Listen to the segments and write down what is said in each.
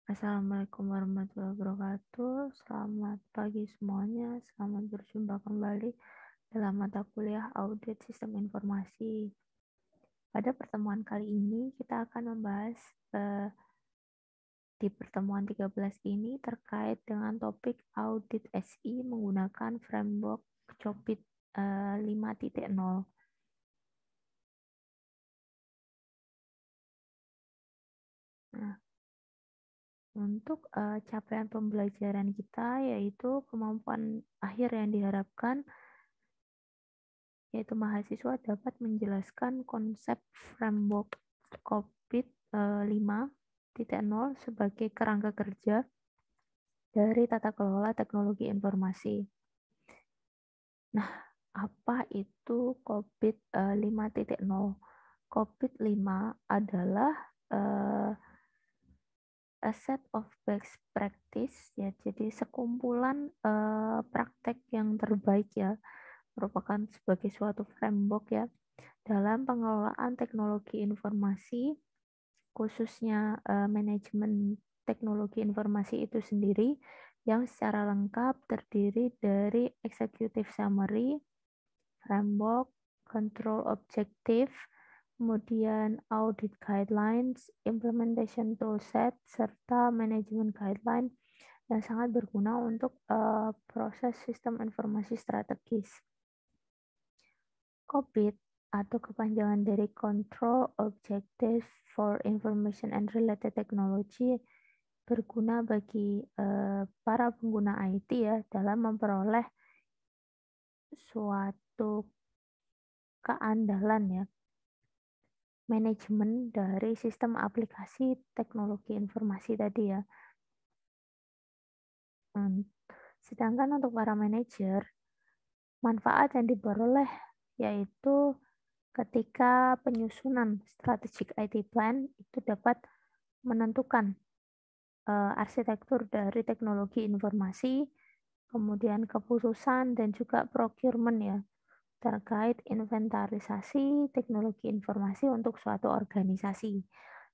Assalamualaikum warahmatullahi wabarakatuh. Selamat pagi semuanya. Selamat berjumpa kembali dalam mata kuliah Audit Sistem Informasi. Pada pertemuan kali ini kita akan membahas di pertemuan 13 ini terkait dengan topik Audit SI menggunakan framework COBIT 5.0. Nah, untuk capaian pembelajaran kita yaitu kemampuan akhir yang diharapkan yaitu mahasiswa dapat menjelaskan konsep framework COBIT 5.0 sebagai kerangka kerja dari tata kelola teknologi informasi. Nah, apa itu COBIT 5.0? COBIT 5 adalah a set of best practice ya, jadi sekumpulan praktek yang terbaik ya, merupakan sebagai suatu framework ya dalam pengelolaan teknologi informasi, khususnya manajemen teknologi informasi itu sendiri, yang secara lengkap terdiri dari executive summary, framework, control objective, kemudian audit guidelines, implementation toolset, serta management guideline yang sangat berguna untuk proses sistem informasi strategis. COBIT atau kepanjangan dari Control Objective for Information and Related Technology berguna bagi para pengguna IT ya dalam memperoleh suatu keandalan ya manajemen dari sistem aplikasi teknologi informasi tadi ya. Sedangkan untuk para manajer, manfaat yang diperoleh yaitu ketika penyusunan strategic IT plan itu dapat menentukan arsitektur dari teknologi informasi, kemudian keputusan dan juga procurement ya terkait inventarisasi teknologi informasi untuk suatu organisasi.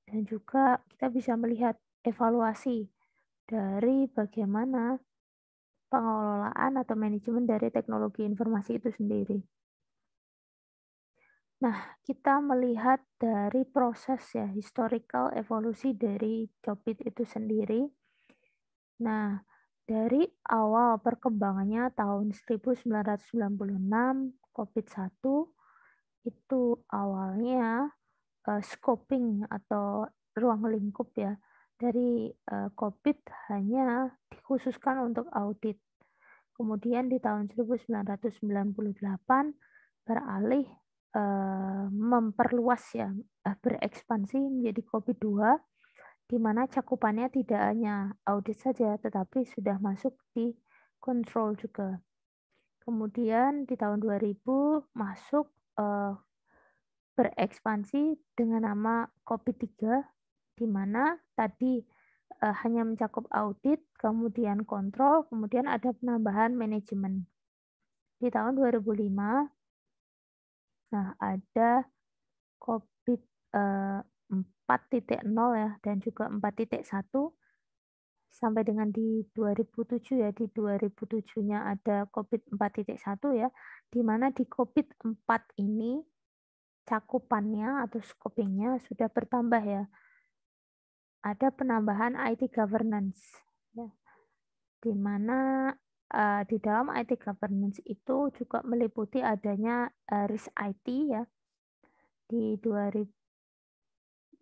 Dan juga kita bisa melihat evaluasi dari bagaimana pengelolaan atau manajemen dari teknologi informasi itu sendiri. Nah, kita melihat dari proses ya, historical evolusi dari COBIT itu sendiri. Nah, dari awal perkembangannya tahun 1996, COBIT 1 itu awalnya scoping atau ruang lingkup ya dari COBIT hanya dikhususkan untuk audit. Kemudian di tahun 1998 beralih memperluas ya, berekspansi menjadi COBIT 2, di mana cakupannya tidak hanya audit saja, tetapi sudah masuk di kontrol juga. Kemudian di tahun 2000 masuk berekspansi dengan nama COBIT 3, di mana tadi hanya mencakup audit, kemudian kontrol, kemudian ada penambahan manajemen. Di tahun 2005, nah ada COBIT 4.0 ya, dan juga 4.1, sampai dengan di 2007 ya, di 2007-nya ada COBIT 4.1 ya, di mana di COBIT 4 ini cakupannya atau scopingnya sudah bertambah ya. Ada penambahan IT governance ya, di mana di dalam IT governance itu juga meliputi adanya risk IT ya di 2000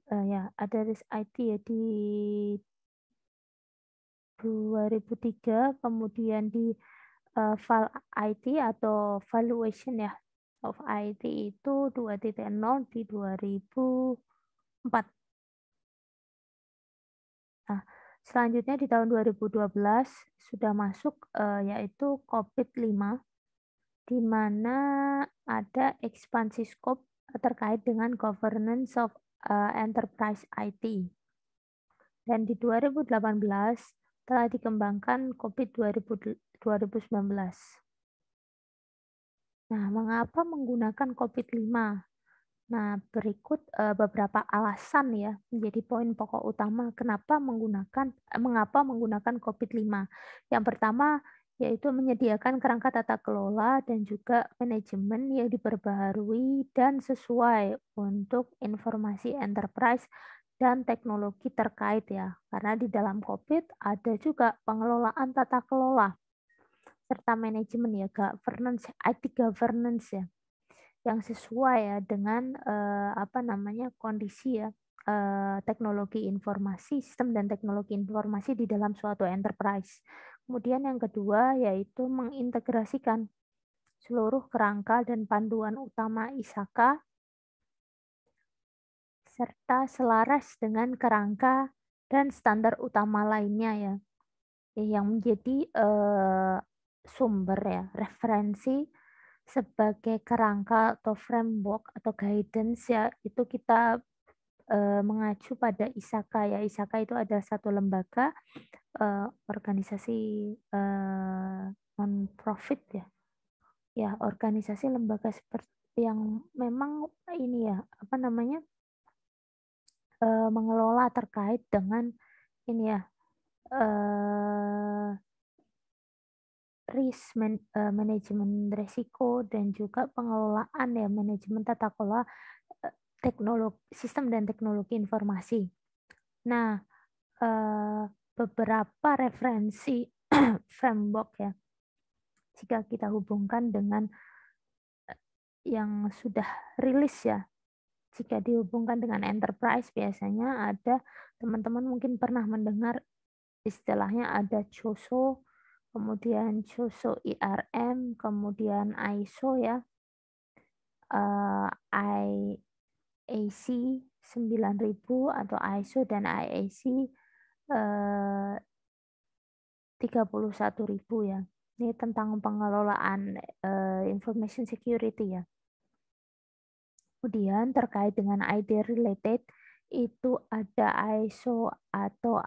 ya ada risk IT ya di 2003, kemudian di Val IT atau valuation ya of IT itu 2.0 di 2004. Nah, selanjutnya di tahun 2012 sudah masuk yaitu COBIT 5, di mana ada ekspansi scope terkait dengan governance of enterprise IT. Dan di 2018 telah dikembangkan COBIT 2019. Nah, mengapa menggunakan COBIT 5? Nah, berikut beberapa alasan ya menjadi poin pokok utama mengapa menggunakan COVID-5. Yang pertama yaitu menyediakan kerangka tata kelola dan juga manajemen yang diperbaharui dan sesuai untuk informasi enterprise dan teknologi terkait ya. Karena di dalam COVID ada juga pengelolaan tata kelola serta manajemen ya, governance, IT governance ya yang sesuai ya dengan kondisi ya teknologi informasi, sistem dan teknologi informasi di dalam suatu enterprise. Kemudian yang kedua yaitu mengintegrasikan seluruh kerangka dan panduan utama ISAKA serta selaras dengan kerangka dan standar utama lainnya ya, yang menjadi sumber ya, referensi sebagai kerangka atau framework atau guidance ya, itu kita mengacu pada ISAKA ya. ISAKA itu adalah satu lembaga organisasi non-profit ya. Ya, organisasi lembaga seperti yang memang ini ya, mengelola terkait dengan ini ya, manajemen risiko dan juga pengelolaan ya, manajemen tata kelola teknologi sistem dan teknologi informasi. Nah, beberapa referensi framework ya, jika kita hubungkan dengan yang sudah rilis ya, jika dihubungkan dengan enterprise biasanya ada, teman-teman mungkin pernah mendengar istilahnya ada COSO, kemudian COSO IRM, kemudian ISO ya, IAC 9000 atau ISO dan IAC 31.000 ya. Ini tentang pengelolaan information security ya. Kemudian terkait dengan IT related itu ada ISO atau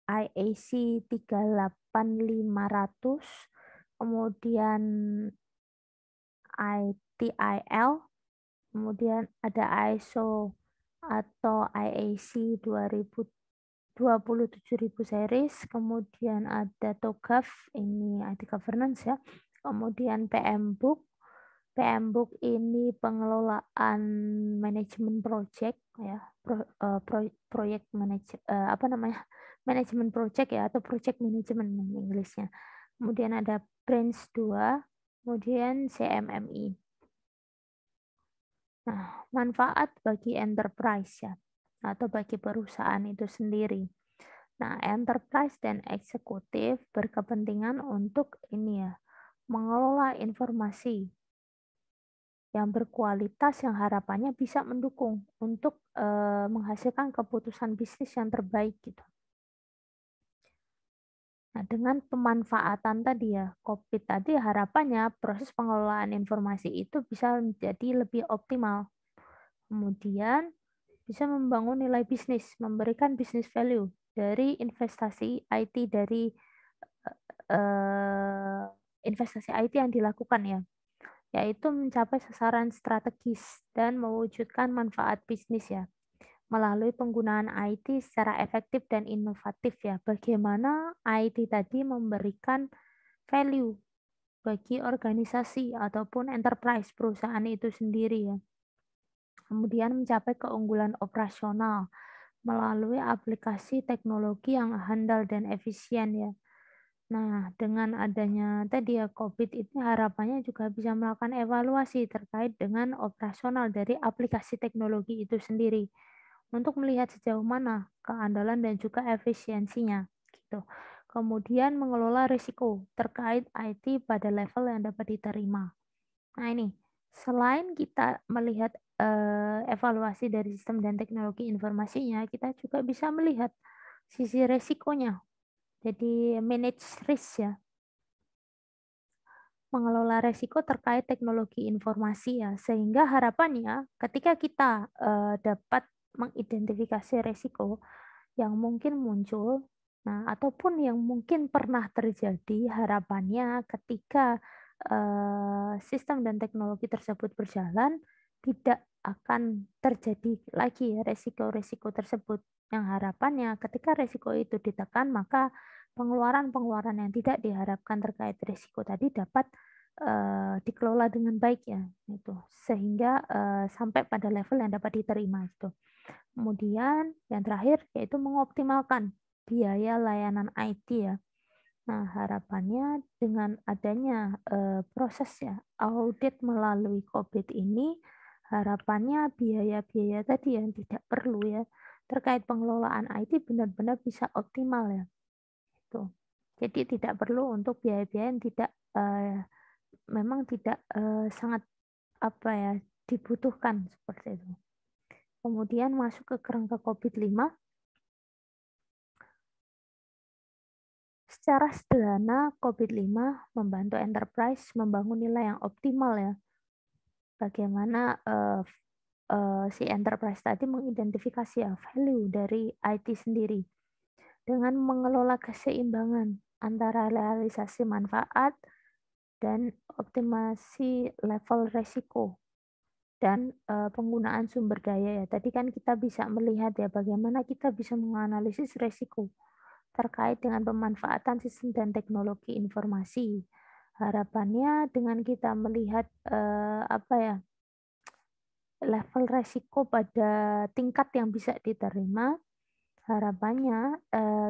IAC 38500, kemudian ITIL, kemudian ada ISO atau IAC 27.000 series, kemudian ada TOGAF, ini IT governance ya, kemudian PMBOK. PMBOK ini pengelolaan manajemen project ya, proyek manajemen project ya, atau project management Inggrisnya. Kemudian ada branch 2, kemudian CMMI. Nah, manfaat bagi enterprise ya, atau bagi perusahaan itu sendiri. Nah, enterprise dan eksekutif berkepentingan untuk ini ya, mengelola informasi yang berkualitas yang harapannya bisa mendukung untuk menghasilkan keputusan bisnis yang terbaik gitu. Nah, dengan pemanfaatan tadi ya, COVID tadi harapannya proses pengelolaan informasi itu bisa menjadi lebih optimal. Kemudian bisa membangun nilai bisnis, memberikan business value dari investasi IT investasi IT yang dilakukan ya, yaitu mencapai sasaran strategis dan mewujudkan manfaat bisnis ya, melalui penggunaan IT secara efektif dan inovatif ya. Bagaimana IT tadi memberikan value bagi organisasi ataupun enterprise perusahaan itu sendiri ya. Kemudian mencapai keunggulan operasional melalui aplikasi teknologi yang handal dan efisien ya. Nah, dengan adanya tadi ya COVID ini harapannya juga bisa melakukan evaluasi terkait dengan operasional dari aplikasi teknologi itu sendiri untuk melihat sejauh mana keandalan dan juga efisiensinya gitu. Kemudian mengelola risiko terkait IT pada level yang dapat diterima. Nah, ini selain kita melihat evaluasi dari sistem dan teknologi informasinya, kita juga bisa melihat sisi resikonya. Jadi manage risk ya, mengelola resiko terkait teknologi informasi ya, sehingga harapannya ketika kita dapat mengidentifikasi resiko yang mungkin muncul, nah ataupun yang mungkin pernah terjadi, harapannya ketika sistem dan teknologi tersebut berjalan, tidak akan terjadi lagi ya resiko-resiko tersebut. Yang harapannya ketika resiko itu ditekan, maka pengeluaran-pengeluaran yang tidak diharapkan terkait risiko tadi dapat dikelola dengan baik ya, itu sehingga sampai pada level yang dapat diterima itu. Kemudian yang terakhir yaitu mengoptimalkan biaya layanan IT ya. Nah, harapannya dengan adanya proses ya audit melalui COVID ini, harapannya biaya-biaya tadi yang tidak perlu ya terkait pengelolaan IT benar-benar bisa optimal ya. Itu. Jadi tidak perlu untuk biaya-biaya yang tidak memang tidak sangat apa ya dibutuhkan seperti itu. Kemudian masuk ke kerangka COVID-5. Secara sederhana, COVID-5 membantu enterprise membangun nilai yang optimal ya. Bagaimana si enterprise tadi mengidentifikasi ya value dari IT sendiri dengan mengelola keseimbangan antara realisasi manfaat dan optimasi level resiko dan penggunaan sumber daya ya. Tadi kan kita bisa melihat ya bagaimana kita bisa menganalisis resiko terkait dengan pemanfaatan sistem dan teknologi informasi. Harapannya dengan kita melihat apa ya level resiko pada tingkat yang bisa diterima, harapannya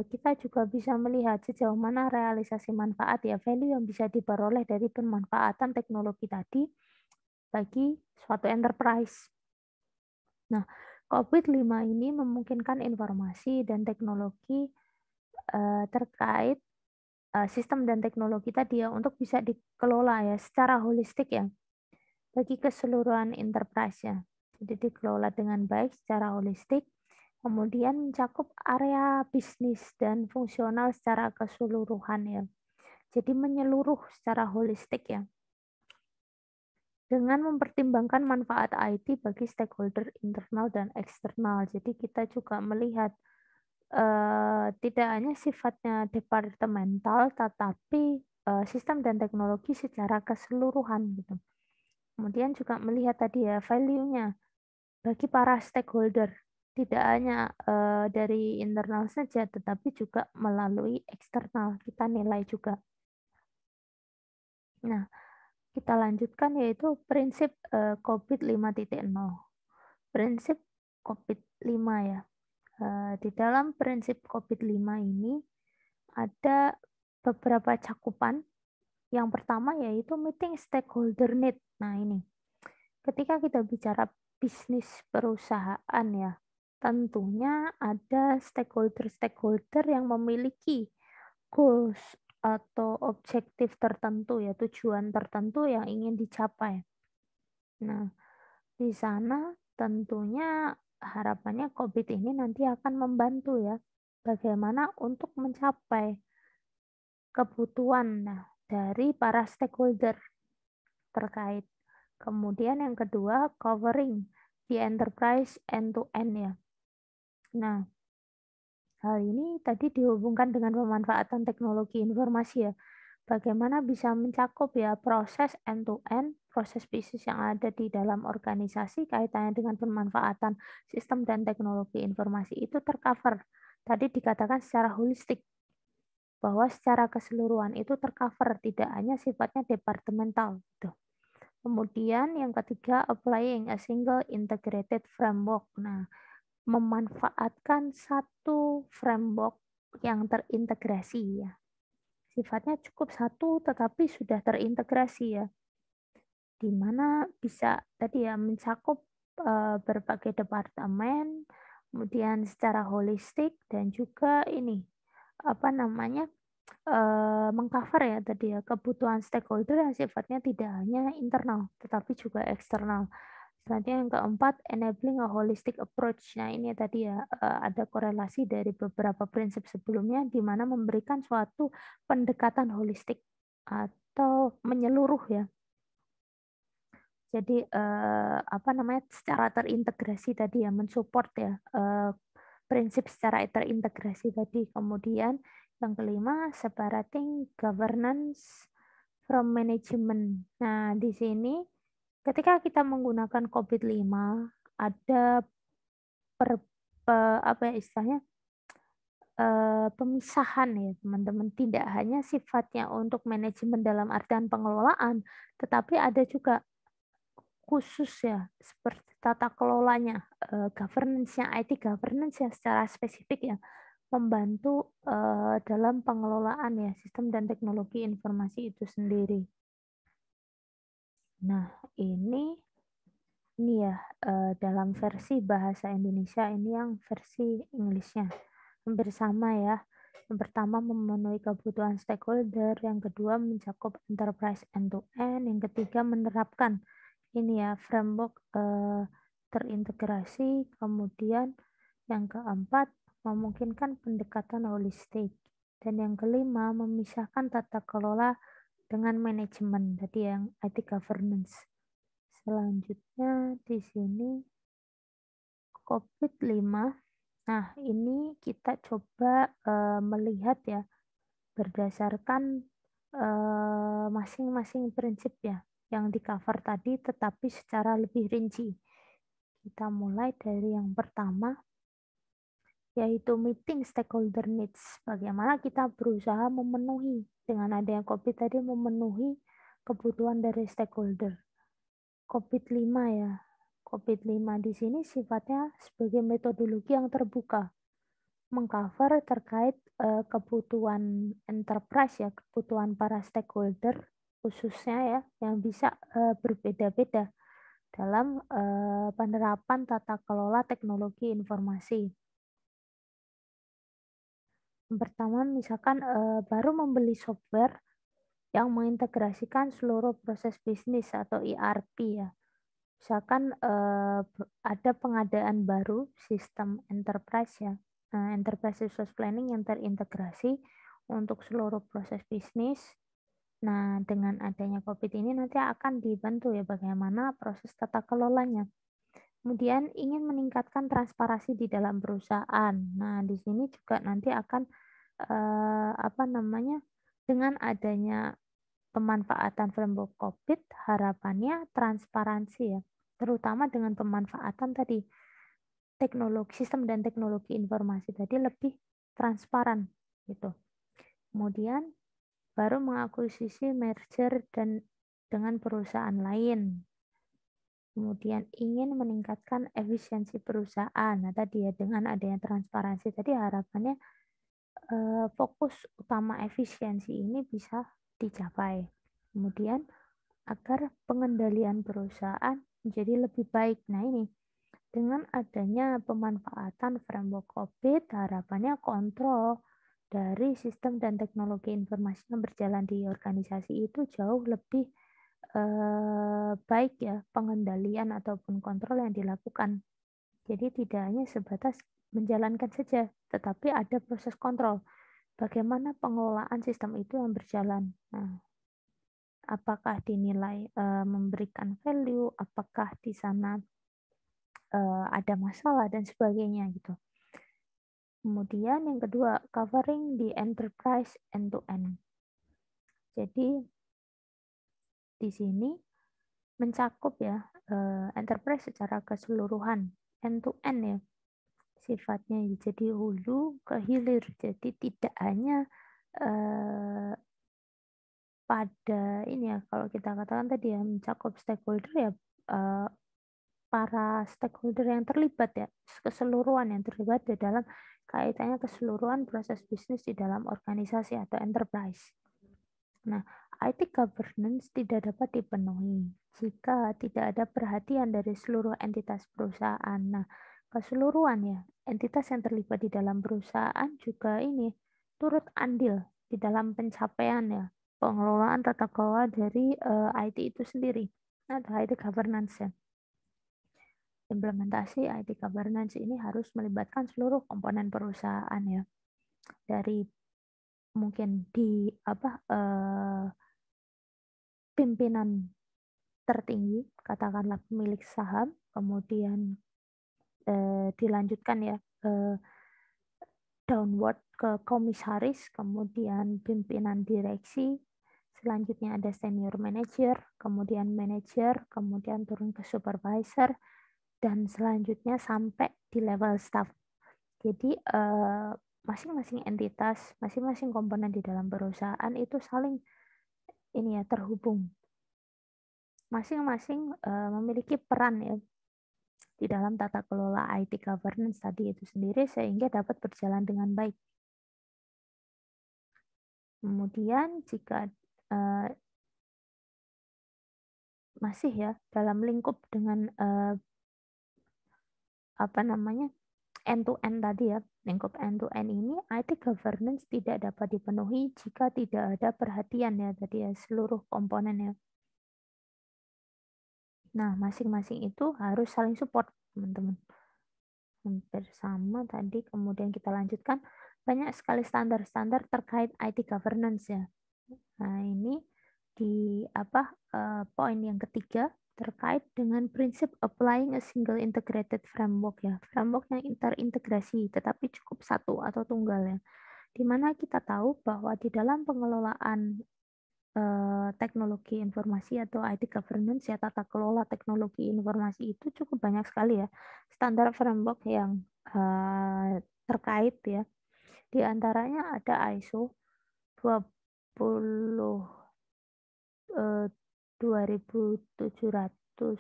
kita juga bisa melihat sejauh mana realisasi manfaat ya value yang bisa diperoleh dari pemanfaatan teknologi tadi bagi suatu enterprise. Nah, COVID-5 ini memungkinkan informasi dan teknologi terkait sistem dan teknologi tadi ya untuk bisa dikelola ya secara holistik ya bagi keseluruhan enterprise ya. Jadi dikelola dengan baik secara holistik, kemudian mencakup area bisnis dan fungsional secara keseluruhan ya. Jadi menyeluruh secara holistik ya. Dengan mempertimbangkan manfaat IT bagi stakeholder internal dan eksternal. Jadi kita juga melihat tidak hanya sifatnya departemental, tetapi sistem dan teknologi secara keseluruhan gitu. Kemudian juga melihat tadi ya value-nya bagi para stakeholder, tidak hanya dari internal saja, tetapi juga melalui eksternal kita nilai juga. Nah, kita lanjutkan yaitu prinsip COVID 5.0. Prinsip COVID 5 ya. Di dalam prinsip COVID-5 ini ada beberapa cakupan. Yang pertama yaitu meeting stakeholder need. Nah ini, ketika kita bicara bisnis perusahaan ya, tentunya ada stakeholder-stakeholder yang memiliki goals atau objektif tertentu ya, tujuan tertentu yang ingin dicapai. Nah, di sana tentunya harapannya COVID ini nanti akan membantu ya bagaimana untuk mencapai kebutuhan dari para stakeholder terkait. Kemudian yang kedua, covering di enterprise end-to-end ya. Nah, hal ini tadi dihubungkan dengan pemanfaatan teknologi informasi ya. Bagaimana bisa mencakup ya proses end-to-end, proses bisnis yang ada di dalam organisasi kaitannya dengan pemanfaatan sistem dan teknologi informasi itu tercover. Tadi dikatakan secara holistik, bahwa secara keseluruhan itu tercover, tidak hanya sifatnya departemental. Gitu. Kemudian yang ketiga, applying a single integrated framework. Nah, memanfaatkan satu framework yang terintegrasi ya. Sifatnya cukup satu tetapi sudah terintegrasi ya. Di mana bisa tadi ya mencakup berbagai departemen, kemudian secara holistik dan juga ini apa namanya mengcover ya tadi ya kebutuhan stakeholder yang sifatnya tidak hanya internal tetapi juga eksternal. Selanjutnya yang keempat, enabling a holistic approach. Nah ini tadi ya ada korelasi dari beberapa prinsip sebelumnya di mana memberikan suatu pendekatan holistik atau menyeluruh ya. Jadi apa namanya secara terintegrasi tadi ya mensupport ya prinsip secara terintegrasi tadi. Kemudian yang kelima, separating governance from management. Nah di sini Ketika kita menggunakan COVID 5, ada apa ya istilahnya, pemisahan ya teman-teman. Tidak hanya sifatnya untuk manajemen dalam artian pengelolaan, tetapi ada juga khusus ya, seperti tata kelolanya, governance-nya, IT governance ya secara spesifik ya, membantu dalam pengelolaan ya sistem dan teknologi informasi itu sendiri. Nah, ini ya dalam versi bahasa Indonesia, ini yang versi Inggrisnya. Hampir sama ya. Yang pertama memenuhi kebutuhan stakeholder, yang kedua mencakup enterprise end-to-end, yang ketiga menerapkan ini ya framework terintegrasi, kemudian yang keempat memungkinkan pendekatan holistik, dan yang kelima memisahkan tata kelola dengan manajemen, tadi yang IT governance. Selanjutnya di sini COVID-5. Nah, ini kita coba melihat ya berdasarkan masing-masing prinsip ya yang di-cover tadi, tetapi secara lebih rinci. Kita mulai dari yang pertama, yaitu meeting stakeholder needs. Bagaimana kita berusaha memenuhi dengan adanya COVID tadi, memenuhi kebutuhan dari stakeholder. COVID-5 ya. COVID-5 di sini sifatnya sebagai metodologi yang terbuka, mengcover terkait kebutuhan enterprise ya, kebutuhan para stakeholder khususnya ya, yang bisa berbeda-beda dalam penerapan tata kelola teknologi informasi. Yang pertama, misalkan baru membeli software yang mengintegrasikan seluruh proses bisnis atau ERP ya. Misalkan ada pengadaan baru sistem enterprise ya, enterprise resource planning yang terintegrasi untuk seluruh proses bisnis. Nah, dengan adanya COVID ini nanti akan dibantu ya bagaimana proses tata kelolanya. Kemudian ingin meningkatkan transparansi di dalam perusahaan. Nah, di sini juga nanti akan dengan adanya pemanfaatan framework COVID, harapannya transparansi ya, terutama dengan pemanfaatan tadi teknologi sistem dan teknologi informasi tadi lebih transparan gitu. Kemudian baru mengakuisisi merger dan dengan perusahaan lain. Kemudian ingin meningkatkan efisiensi perusahaan. Nah, tadi ya dengan adanya transparansi tadi harapannya fokus utama efisiensi ini bisa dicapai. Kemudian agar pengendalian perusahaan menjadi lebih baik. Nah ini, dengan adanya pemanfaatan framework COVID, harapannya kontrol dari sistem dan teknologi informasi yang berjalan di organisasi itu jauh lebih baik ya, pengendalian ataupun kontrol yang dilakukan. Jadi tidak hanya sebatas menjalankan saja, tetapi ada proses kontrol. Bagaimana pengelolaan sistem itu yang berjalan. Nah, apakah dinilai memberikan value, apakah di sana ada masalah dan sebagainya gitu. Kemudian yang kedua, covering the enterprise end-to-end. Jadi di sini mencakup ya enterprise secara keseluruhan, end-to-end ya sifatnya. Jadi hulu ke hilir. Jadi tidak hanya pada ini ya, kalau kita katakan tadi ya mencakup stakeholder ya para stakeholder yang terlibat ya, keseluruhan yang terlibat di dalam kaitannya keseluruhan proses bisnis di dalam organisasi atau enterprise. Nah, IT governance tidak dapat dipenuhi jika tidak ada perhatian dari seluruh entitas perusahaan. Nah, keseluruhan ya, entitas yang terlibat di dalam perusahaan juga ini turut andil di dalam pencapaian ya, pengelolaan tata kelola dari IT itu sendiri atau IT governance ya. Implementasi IT governance ini harus melibatkan seluruh komponen perusahaan ya, dari mungkin di pimpinan tertinggi, katakanlah pemilik saham, kemudian dilanjutkan ya downward ke komisaris, kemudian pimpinan direksi, Selanjutnya ada senior manager, kemudian manager, kemudian turun ke supervisor, dan selanjutnya sampai di level staff. Jadi masing-masing entitas, masing-masing komponen di dalam perusahaan itu saling ini ya terhubung. Masing-masing memiliki peran ya di dalam tata kelola IT governance tadi itu sendiri sehingga dapat berjalan dengan baik. Kemudian jika masih ya dalam lingkup dengan end to end tadi ya, lingkup end to end ini IT governance tidak dapat dipenuhi jika tidak ada perhatian ya tadi ya seluruh komponennya. Nah, masing-masing itu harus saling support, teman-teman. Hampir sama tadi, kemudian kita lanjutkan. Banyak sekali standar-standar terkait IT governance ya. Nah, ini di poin yang ketiga terkait dengan prinsip applying a single integrated framework ya. Framework yang terintegrasi tetapi cukup satu atau tunggal ya. Di mana kita tahu bahwa di dalam pengelolaan teknologi informasi atau IT governance ya, tata kelola teknologi informasi itu cukup banyak sekali ya standar framework yang terkait ya. Di antaranya ada ISO 2700,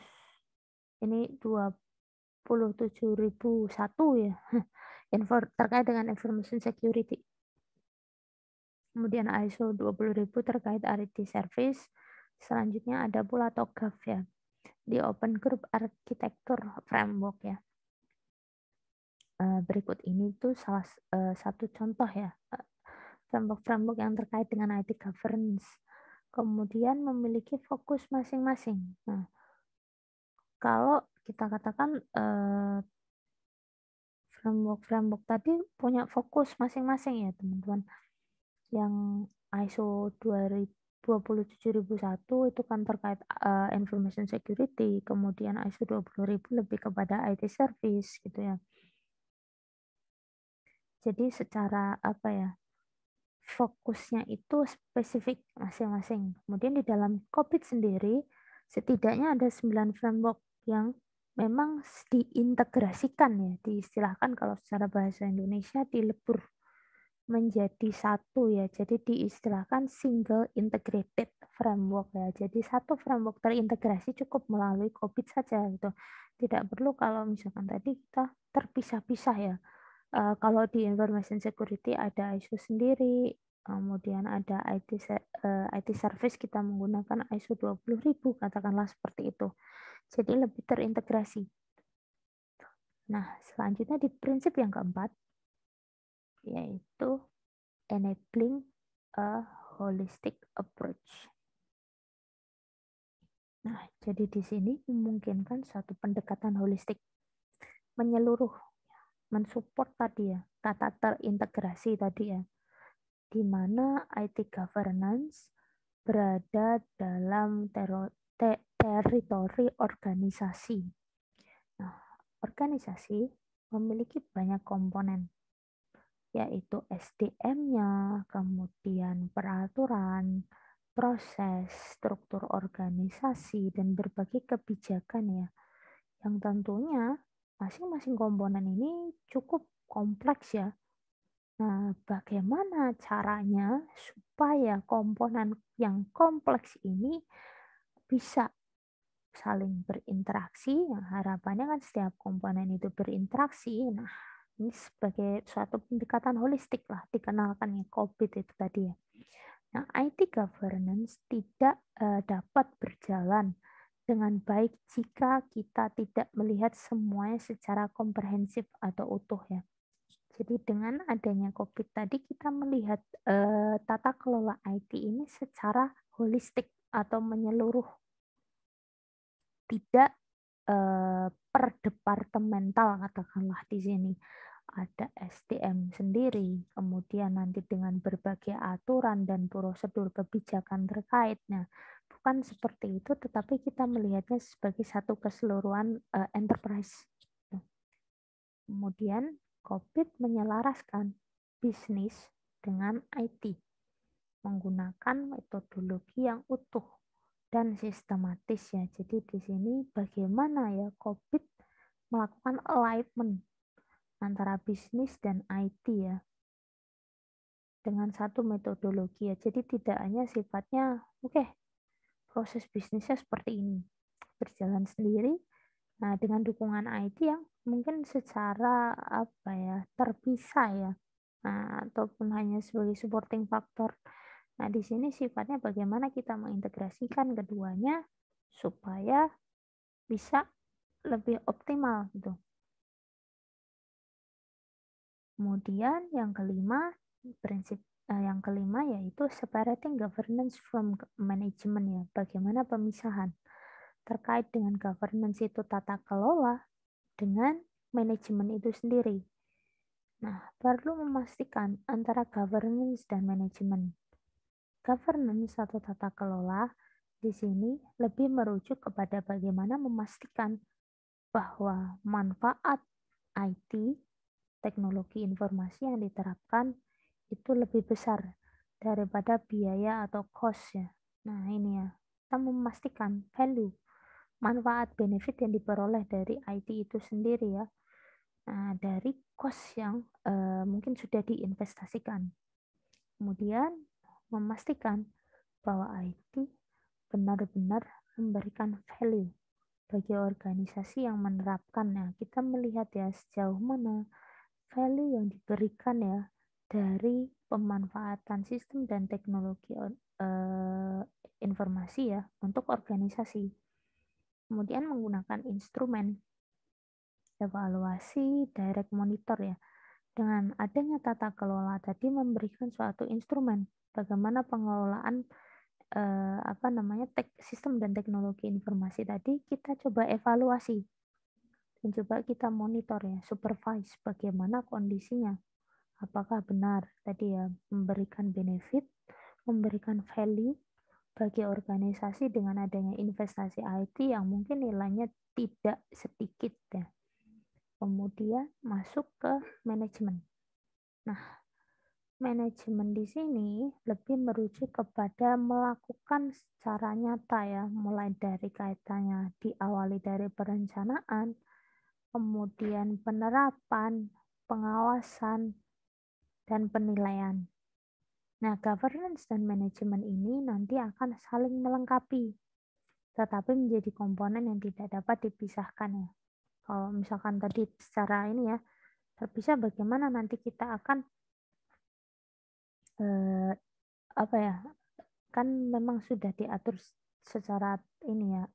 ini 27001 ya. Terkait dengan information security. Kemudian ISO 20.000 terkait IT service. Selanjutnya ada pula TOGAF ya, di Open Group Architecture Framework ya. Berikut ini tuh salah satu contoh ya, framework-framework yang terkait dengan IT governance. Kemudian memiliki fokus masing-masing. Nah, kalau kita katakan framework-framework tadi punya fokus masing-masing ya teman-teman. Yang ISO 27001 itu kan terkait information security, kemudian ISO 20.000 lebih kepada IT service gitu ya. Jadi secara fokusnya itu spesifik masing-masing. Kemudian di dalam COVID sendiri setidaknya ada 9 framework yang memang diintegrasikan ya, diistilahkan kalau secara bahasa Indonesia dilebur menjadi satu ya. Jadi diistilahkan single integrated framework ya. Jadi satu framework terintegrasi cukup melalui COVID saja gitu. Tidak perlu kalau misalkan tadi kita terpisah-pisah ya. Kalau di information security ada ISO sendiri, kemudian ada IT service kita menggunakan ISO 20.000 katakanlah seperti itu. Jadi lebih terintegrasi. Nah, selanjutnya di prinsip yang keempat yaitu enabling a holistic approach. Nah, jadi di sini memungkinkan suatu pendekatan holistik menyeluruh, mensupport tadi ya, kata terintegrasi tadi ya, di mana IT governance berada dalam teritori organisasi. Nah, organisasi memiliki banyak komponen, yaitu SDM-nya, kemudian peraturan, proses, struktur organisasi, dan berbagai kebijakan ya, yang tentunya masing-masing komponen ini cukup kompleks ya. Nah, bagaimana caranya supaya komponen yang kompleks ini bisa saling berinteraksi? Nah, harapannya kan setiap komponen itu berinteraksi. Nah, ini sebagai suatu pendekatan holistik lah dikenalkan ya COVID itu tadi ya. Nah, IT governance tidak dapat berjalan dengan baik jika kita tidak melihat semuanya secara komprehensif atau utuh ya. Jadi dengan adanya COVID tadi kita melihat tata kelola IT ini secara holistik atau menyeluruh, tidak per departemental katakanlah di sini. Ada SDM sendiri, kemudian nanti dengan berbagai aturan dan prosedur kebijakan terkaitnya. Bukan seperti itu, tetapi kita melihatnya sebagai satu keseluruhan enterprise. Kemudian COVID menyelaraskan bisnis dengan IT. menggunakan metodologi yang utuh dan sistematis ya. Jadi di sini bagaimana ya COVID melakukan alignment antara bisnis dan IT ya dengan satu metodologi ya. Jadi tidak hanya sifatnya oke, proses bisnisnya seperti ini berjalan sendiri. Nah, dengan dukungan IT yang mungkin secara apa ya terpisah ya. Nah, ataupun hanya sebagai supporting factor. Nah, di sini sifatnya bagaimana kita mengintegrasikan keduanya supaya bisa lebih optimal gitu. Kemudian yang kelima, prinsip yang kelima yaitu separating governance from management ya. Bagaimana pemisahan terkait dengan governance itu tata kelola dengan manajemen itu sendiri. Nah, perlu memastikan antara governance dan manajemen. Governance atau tata kelola di sini lebih merujuk kepada bagaimana memastikan bahwa manfaat IT, teknologi informasi yang diterapkan itu lebih besar daripada biaya atau cost ya. Nah, ini ya. Kita memastikan value, manfaat benefit yang diperoleh dari IT itu sendiri ya. Nah, dari cost yang mungkin sudah diinvestasikan. Kemudian memastikan bahwa IT benar-benar memberikan value bagi organisasi yang menerapkannya. Kita melihat ya sejauh mana value yang diberikan ya dari pemanfaatan sistem dan teknologi informasi ya untuk organisasi. Kemudian menggunakan instrumen evaluasi direct monitor ya. Dengan adanya tata kelola tadi memberikan suatu instrumen bagaimana pengelolaan sistem dan teknologi informasi tadi kita coba evaluasi dan coba kita monitor ya, supervise bagaimana kondisinya. Apakah benar tadi ya memberikan benefit, memberikan value bagi organisasi dengan adanya investasi IT yang mungkin nilainya tidak sedikit ya. Kemudian masuk ke manajemen. Nah, manajemen di sini lebih merujuk kepada melakukan secara nyata ya, mulai dari kaitannya diawali dari perencanaan, kemudian penerapan, pengawasan, dan penilaian. Nah, governance dan manajemen ini nanti akan saling melengkapi, tetapi menjadi komponen yang tidak dapat dipisahkan ya. Kalau misalkan tadi secara ini ya, terpisah bagaimana nanti kita akan kan memang sudah diatur secara ini ya,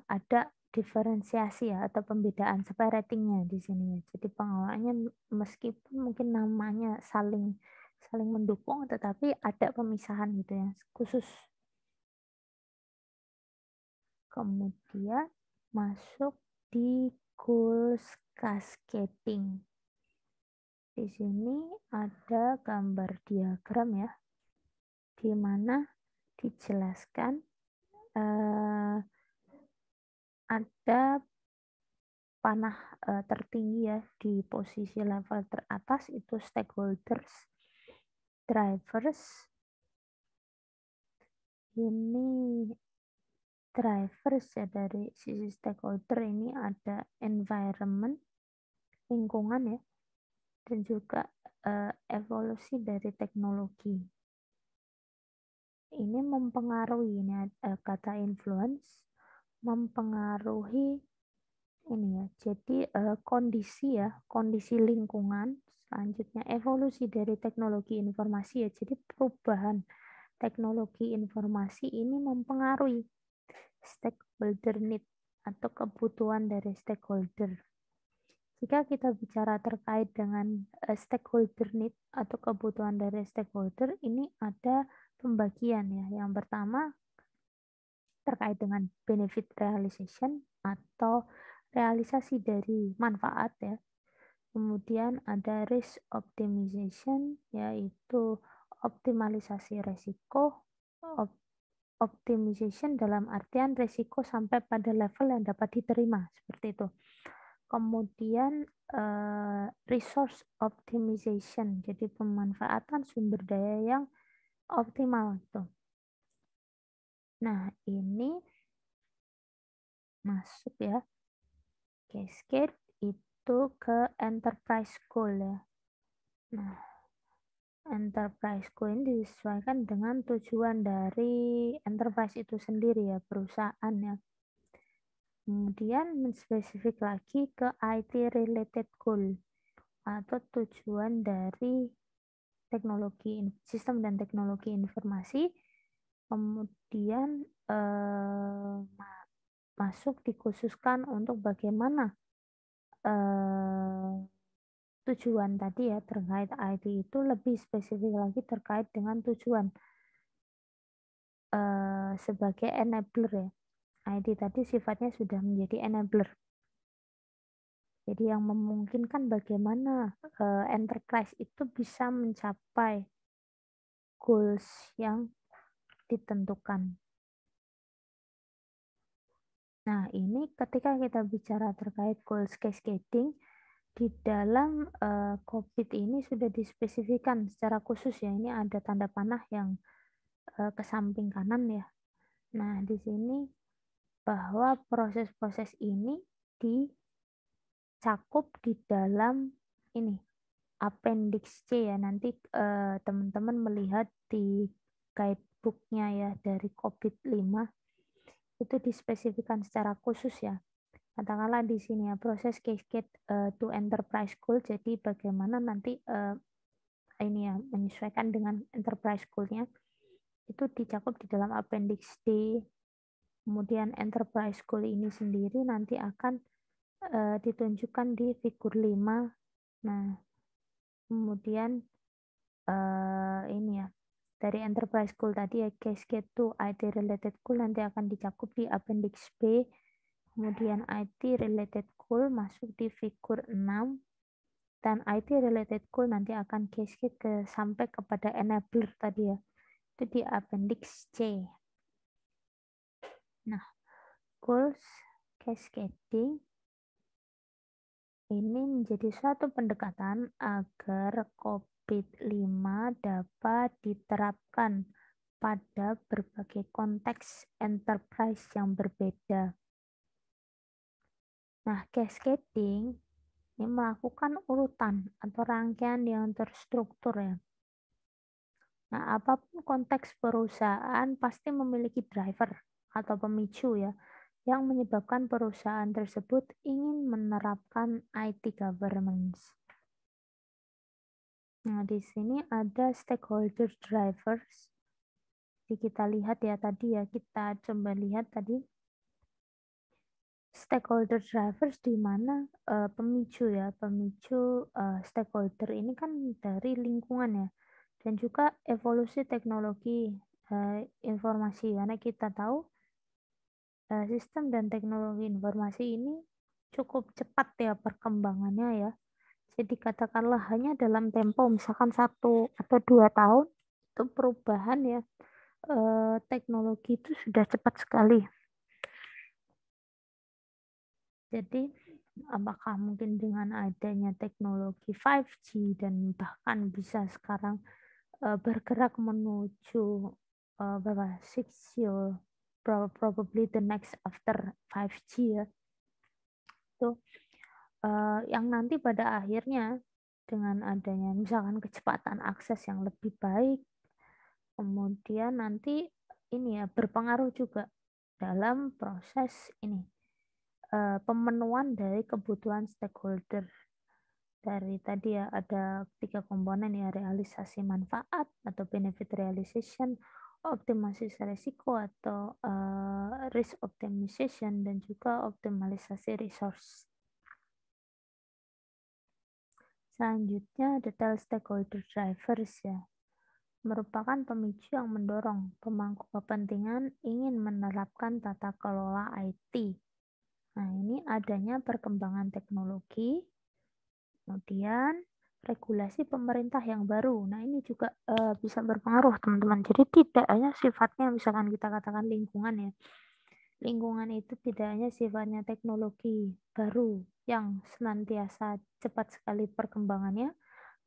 ada diferensiasi ya atau pembedaan separatingnya di sini ya. Jadi pengelolaannya meskipun mungkin namanya saling mendukung, tetapi ada pemisahan gitu ya, khusus. Kemudian masuk di goals cascading. Di sini ada gambar diagram ya, di mana dijelaskan ada panah tertinggi ya di posisi level teratas itu stakeholders, drivers. Ini drivers ya dari sisi stakeholder ini ada environment, lingkungan ya, dan juga evolusi dari teknologi. Ini mempengaruhi ini kata influence mempengaruhi ini ya. Jadi kondisi lingkungan, selanjutnya evolusi dari teknologi informasi ya. Jadi perubahan teknologi informasi ini mempengaruhi stakeholder need atau kebutuhan dari stakeholder. Jika kita bicara terkait dengan stakeholder need atau kebutuhan dari stakeholder, ini ada pembagian ya. Yang pertama terkait dengan benefit realization atau realisasi dari manfaat ya. Kemudian ada risk optimization, yaitu optimalisasi resiko. Optimization dalam artian resiko sampai pada level yang dapat diterima, seperti itu. Kemudian resource optimization, jadi pemanfaatan sumber daya yang optimal tuh. Nah, ini masuk ya. Cascade itu ke enterprise goal ya. Nah, enterprise goal ini disesuaikan dengan tujuan dari enterprise itu sendiri ya, perusahaan ya. Kemudian menspesifik lagi ke IT related goal atau tujuan dari teknologi sistem dan teknologi informasi. Kemudian masuk dikhususkan untuk bagaimana tujuan tadi ya terkait IT itu lebih spesifik lagi terkait dengan tujuan sebagai enabler ya. IT tadi sifatnya sudah menjadi enabler. Jadi yang memungkinkan bagaimana enterprise itu bisa mencapai goals yang ditentukan. Nah, ini ketika kita bicara terkait goals cascading, di dalam COVID ini sudah dispesifikan secara khusus ya, ini ada tanda panah yang ke samping kanan ya. Nah, di sini bahwa proses-proses ini dicakup di dalam ini appendix C ya. Nanti teman-teman melihat di guidebook-nya ya dari COVID-5 itu dispesifikan secara khusus ya. Katakanlah di sini ya proses cascade to enterprise goal. Jadi bagaimana nanti ini ya menyesuaikan dengan enterprise goal-nya itu dicakup di dalam appendix D. Kemudian enterprise goal ini sendiri nanti akan ditunjukkan di figur 5. Nah, kemudian ini ya dari enterprise goal tadi ya cascade to IT related goal nanti akan dicakup di appendix B. Kemudian IT related goal masuk di figur 6 dan IT related goal nanti akan cascade sampai kepada enabler tadi ya. Itu di appendix C. Nah, goals cascading ini menjadi suatu pendekatan agar COVID-5 dapat diterapkan pada berbagai konteks enterprise yang berbeda. Nah, cascading ini melakukan urutan atau rangkaian yang terstruktur ya. Nah, apapun konteks perusahaan pasti memiliki driver atau pemicu ya yang menyebabkan perusahaan tersebut ingin menerapkan IT governance. Nah, di sini ada stakeholder drivers. Jadi kita lihat ya tadi ya, kita coba lihat tadi stakeholder drivers di mana pemicu ya, pemicu stakeholder ini kan dari lingkungan ya, dan juga evolusi teknologi informasi karena kita tahu sistem dan teknologi informasi ini cukup cepat ya perkembangannya ya. Jadi katakanlah hanya dalam tempo misalkan 1 atau 2 tahun itu perubahan ya teknologi itu sudah cepat sekali. Jadi apakah mungkin dengan adanya teknologi 5G dan bahkan bisa sekarang bergerak menuju 6G probably the next after 5G ya. Itu yang nanti pada akhirnya dengan adanya misalkan kecepatan akses yang lebih baik, kemudian nanti ini ya berpengaruh juga dalam proses ini pemenuhan dari kebutuhan stakeholder. Dari tadi ya ada 3 komponen ya, realisasi manfaat atau benefit realization, optimalisasi risiko atau risk optimization, dan juga optimalisasi resource. Selanjutnya detail stakeholder drivers ya, merupakan pemicu yang mendorong pemangku kepentingan ingin menerapkan tata kelola IT. Nah, ini adanya perkembangan teknologi, kemudian regulasi pemerintah yang baru. Nah, ini juga bisa berpengaruh, teman-teman. Jadi tidak hanya sifatnya misalkan kita katakan lingkungan ya. Lingkungan itu tidak hanya sifatnya teknologi baru, yang senantiasa cepat sekali perkembangannya,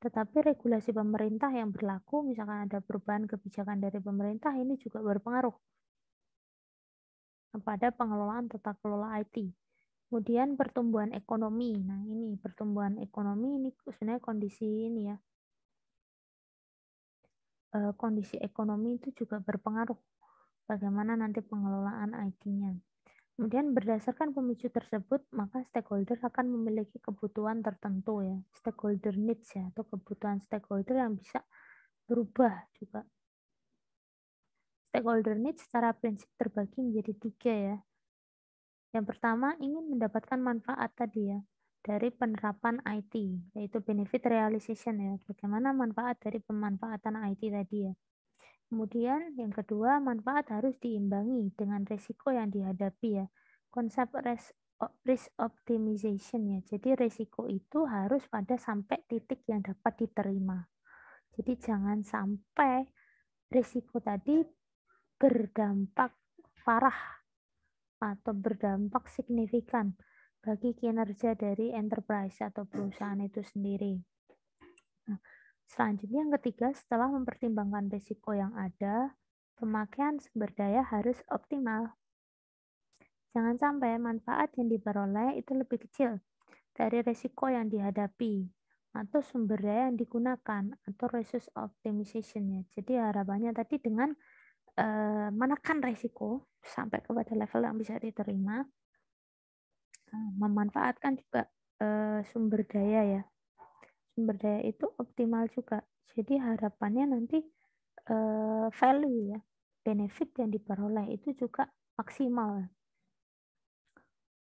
tetapi regulasi pemerintah yang berlaku, misalkan ada perubahan kebijakan dari pemerintah, ini juga berpengaruh pada pengelolaan tata kelola IT. Kemudian pertumbuhan ekonomi. Nah, ini pertumbuhan ekonomi ini sebenarnya kondisi ini ya. Kondisi ekonomi itu juga berpengaruh bagaimana nanti pengelolaan IT-nya. Kemudian berdasarkan pemicu tersebut, maka stakeholder akan memiliki kebutuhan tertentu ya, stakeholder needs ya, atau kebutuhan stakeholder yang bisa berubah juga. Stakeholder needs secara prinsip terbagi menjadi 3 ya. Yang pertama, ingin mendapatkan manfaat tadi ya, dari penerapan IT, yaitu benefit realization ya, bagaimana manfaat dari pemanfaatan IT tadi ya. Kemudian yang kedua, manfaat harus diimbangi dengan risiko yang dihadapi ya. Konsep risk optimization ya. Jadi risiko itu harus pada sampai titik yang dapat diterima. Jadi jangan sampai risiko tadi berdampak parah atau berdampak signifikan bagi kinerja dari enterprise atau perusahaan itu sendiri. Nah, selanjutnya yang ketiga, setelah mempertimbangkan risiko yang ada, pemakaian sumber daya harus optimal. Jangan sampai manfaat yang diperoleh itu lebih kecil dari risiko yang dihadapi atau sumber daya yang digunakan atau resource optimization ya. Jadi harapannya tadi dengan menekan risiko sampai kepada level yang bisa diterima, memanfaatkan juga sumber daya ya. Sumber daya itu optimal juga. Jadi harapannya nanti value ya, benefit yang diperoleh itu juga maksimal.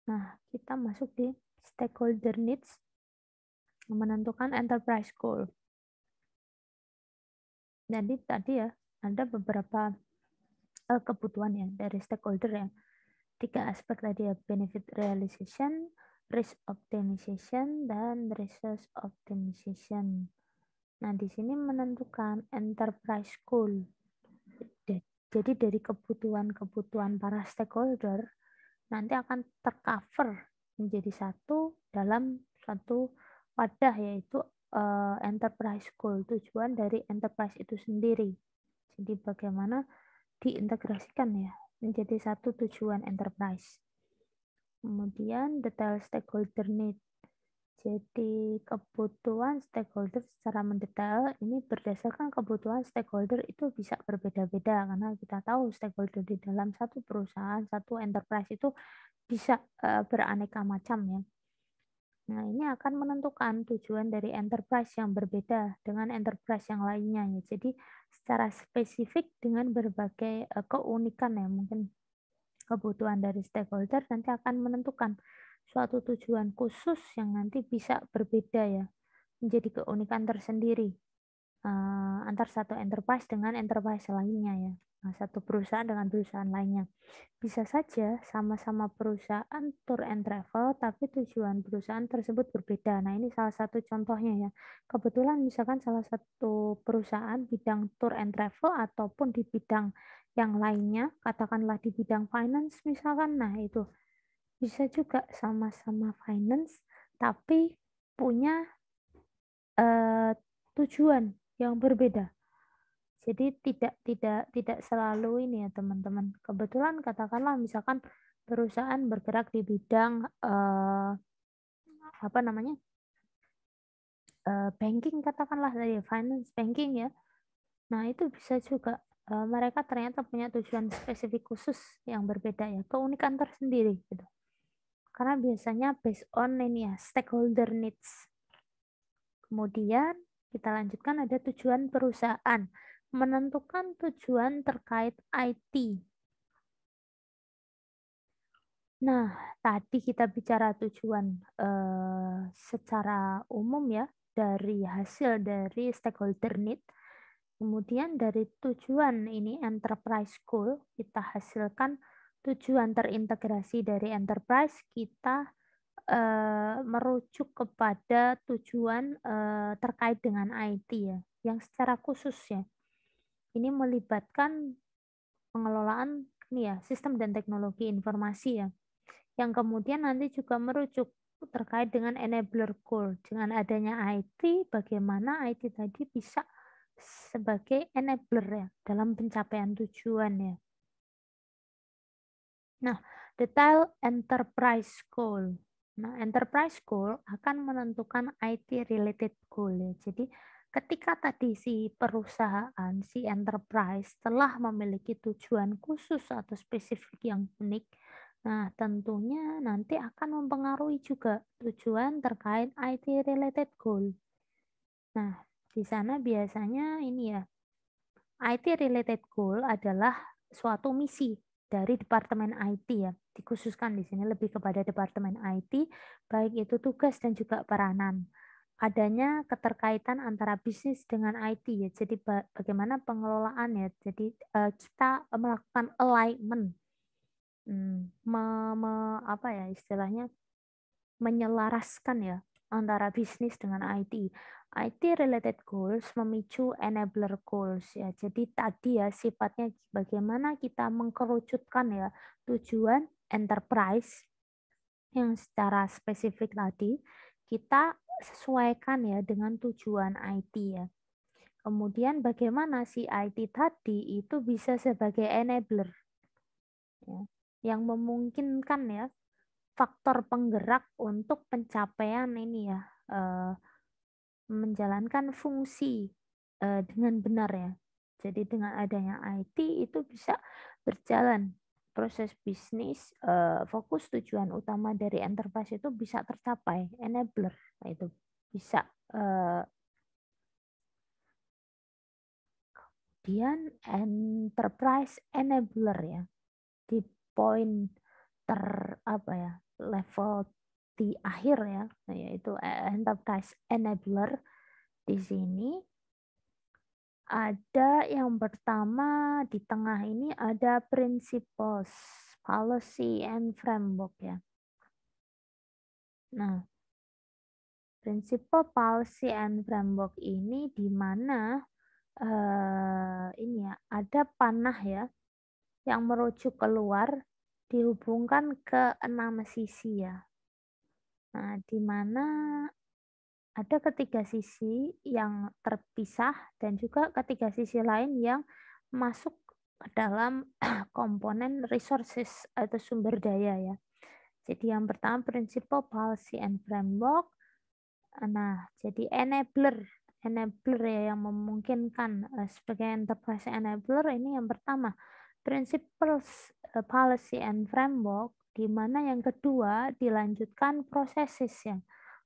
Nah, kita masuk di stakeholder needs, menentukan enterprise goal. Jadi tadi ya, ada beberapa kebutuhan ya dari stakeholder ya. 3 aspek tadi ya, benefit realization, risk optimization, dan resource optimization. Nah, di sini menentukan enterprise goal. Jadi dari kebutuhan-kebutuhan para stakeholder nanti akan tercover menjadi satu dalam satu wadah, yaitu enterprise goal, tujuan dari enterprise itu sendiri. Jadi bagaimana diintegrasikan ya menjadi satu tujuan enterprise. Kemudian detail stakeholder need. Jadi kebutuhan stakeholder secara mendetail ini berdasarkan kebutuhan stakeholder itu bisa berbeda-beda, karena kita tahu stakeholder di dalam satu perusahaan, satu enterprise itu bisa beraneka macam ya. Nah, ini akan menentukan tujuan dari enterprise yang berbeda dengan enterprise yang lainnya ya. Jadi secara spesifik dengan berbagai keunikan ya, mungkin kebutuhan dari stakeholder nanti akan menentukan suatu tujuan khusus yang nanti bisa berbeda ya, menjadi keunikan tersendiri antar satu enterprise dengan enterprise lainnya ya. Nah, satu perusahaan dengan perusahaan lainnya. Bisa saja sama-sama perusahaan tour and travel, tapi tujuan perusahaan tersebut berbeda. Nah, ini salah satu contohnya ya. Kebetulan misalkan salah satu perusahaan bidang tour and travel ataupun di bidang yang lainnya, katakanlah di bidang finance misalkan, nah itu bisa juga sama-sama finance, tapi punya tujuan yang berbeda. Jadi tidak selalu ini ya teman-teman. Kebetulan katakanlah misalkan perusahaan bergerak di bidang apa namanya banking, katakanlah dari finance banking ya. Nah itu bisa juga mereka ternyata punya tujuan spesifik khusus yang berbeda ya, keunikan tersendiri gitu. Karena biasanya based on ini ya stakeholder needs. Kemudian kita lanjutkan ada tujuan perusahaan. Menentukan tujuan terkait IT. Nah, tadi kita bicara tujuan secara umum ya, dari hasil dari stakeholder need. Kemudian dari tujuan ini enterprise goal, kita hasilkan tujuan terintegrasi dari enterprise, kita merujuk kepada tujuan terkait dengan IT ya, yang secara khusus ya. Ini melibatkan pengelolaan ini ya, sistem dan teknologi informasi ya, yang kemudian nanti juga merujuk terkait dengan enabler goal. Dengan adanya IT, bagaimana IT tadi bisa sebagai enabler ya dalam pencapaian tujuan ya. Nah, detail enterprise goal. Nah, enterprise goal akan menentukan IT related goal ya. Jadi ketika tadi si perusahaan, si enterprise telah memiliki tujuan khusus atau spesifik yang unik, nah tentunya nanti akan mempengaruhi juga tujuan terkait IT related goal. Nah, di sana biasanya ini ya, IT related goal adalah suatu misi dari departemen IT ya. Dikhususkan di sini lebih kepada departemen IT, baik itu tugas dan juga peranan. Adanya keterkaitan antara bisnis dengan IT ya. Jadi bagaimana pengelolaan ya. Jadi kita melakukan alignment, apa ya istilahnya, menyelaraskan ya antara bisnis dengan IT. IT related goals memicu enabler goals ya. Jadi tadi ya sifatnya bagaimana kita mengkerucutkan ya tujuan enterprise yang secara spesifik tadi kita sesuaikan ya dengan tujuan IT ya. Kemudian bagaimana si IT tadi itu bisa sebagai enabler ya, yang memungkinkan ya faktor penggerak untuk pencapaian ini ya, menjalankan fungsi dengan benar ya. Jadi dengan adanya IT itu bisa berjalan proses bisnis, fokus tujuan utama dari enterprise itu bisa tercapai, enabler nah, itu bisa. Kemudian enterprise enabler ya di poin apa ya level di akhir ya, yaitu enterprise enabler. Di sini ada yang pertama di tengah ini ada principles, policy and framework ya. Nah, principle, policy and framework ini di mana ini ya ada panah ya yang merujuk keluar dihubungkan ke 6 sisi ya. Nah, di mana ada ketiga sisi yang terpisah dan juga ketiga sisi lain yang masuk ke dalam komponen resources atau sumber daya ya. Jadi yang pertama principle, policy, and framework. Nah, jadi enabler ya yang memungkinkan sebagai enterprise enabler ini yang pertama principles, policy, and framework, di mana yang kedua dilanjutkan processes ya.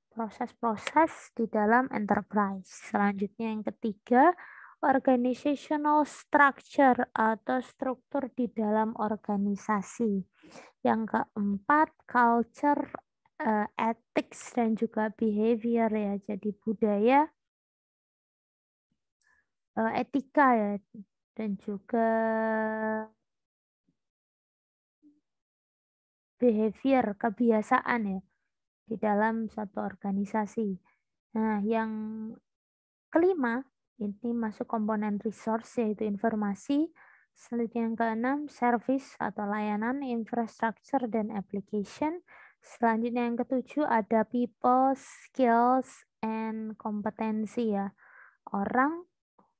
Proses-proses di dalam enterprise. Selanjutnya yang ketiga, organizational structure atau struktur di dalam organisasi. Yang keempat, culture, ethics, dan juga behavior ya. Jadi budaya, etika ya, dan juga behavior, kebiasaan ya di dalam satu organisasi. Nah, yang kelima, ini masuk komponen resource yaitu informasi. Selanjutnya yang keenam, service atau layanan, infrastructure, dan application. Selanjutnya yang ketujuh ada people, skills, and kompetensi ya. Orang,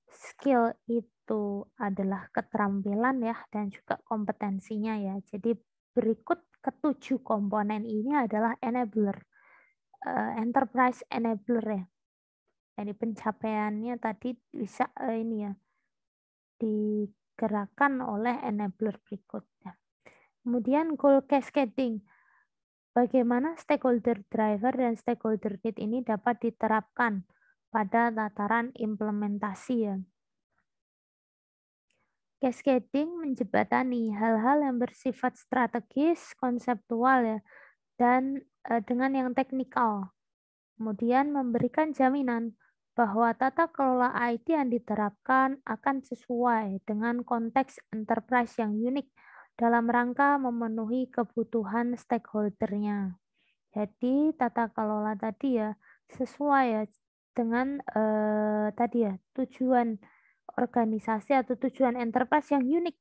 skill itu adalah keterampilan ya, dan juga kompetensinya ya. Jadi berikut ketujuh komponen ini adalah enabler, enterprise enabler ya. Jadi pencapaiannya tadi bisa ini ya digerakkan oleh enabler berikutnya. Kemudian goal cascading. Bagaimana stakeholder driver dan stakeholder need ini dapat diterapkan pada tataran implementasi ya. Cascading menjembatani hal-hal yang bersifat strategis, konseptual ya, dan dengan yang teknikal. Kemudian memberikan jaminan bahwa tata kelola IT yang diterapkan akan sesuai dengan konteks enterprise yang unik dalam rangka memenuhi kebutuhan stakeholder-nya. Jadi tata kelola tadi ya sesuai ya dengan tadi ya tujuan organisasi atau tujuan enterprise yang unik.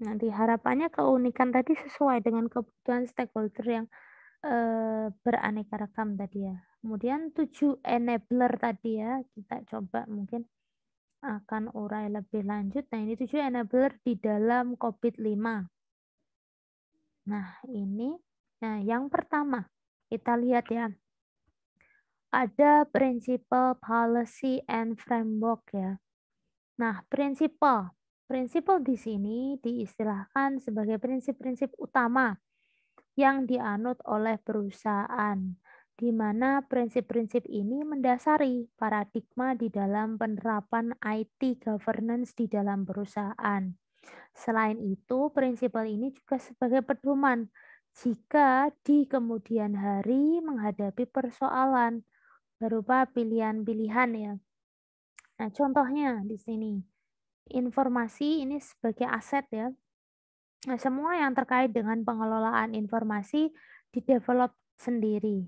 Nanti harapannya keunikan tadi sesuai dengan kebutuhan stakeholder yang beraneka ragam tadi ya. Kemudian 7 enabler tadi ya, kita coba mungkin akan urai lebih lanjut. Nah, ini 7 enabler di dalam COVID-5. Nah, ini. Nah, yang pertama, kita lihat ya. Ada principle, policy, and framework ya. Nah, principle. Principle di sini diistilahkan sebagai prinsip-prinsip utama yang dianut oleh perusahaan, di mana prinsip-prinsip ini mendasari paradigma di dalam penerapan IT governance di dalam perusahaan. Selain itu, prinsip ini juga sebagai pedoman jika di kemudian hari menghadapi persoalan berupa pilihan-pilihan ya. Nah, contohnya di sini, informasi ini sebagai aset ya. Nah, semua yang terkait dengan pengelolaan informasi di-develop sendiri.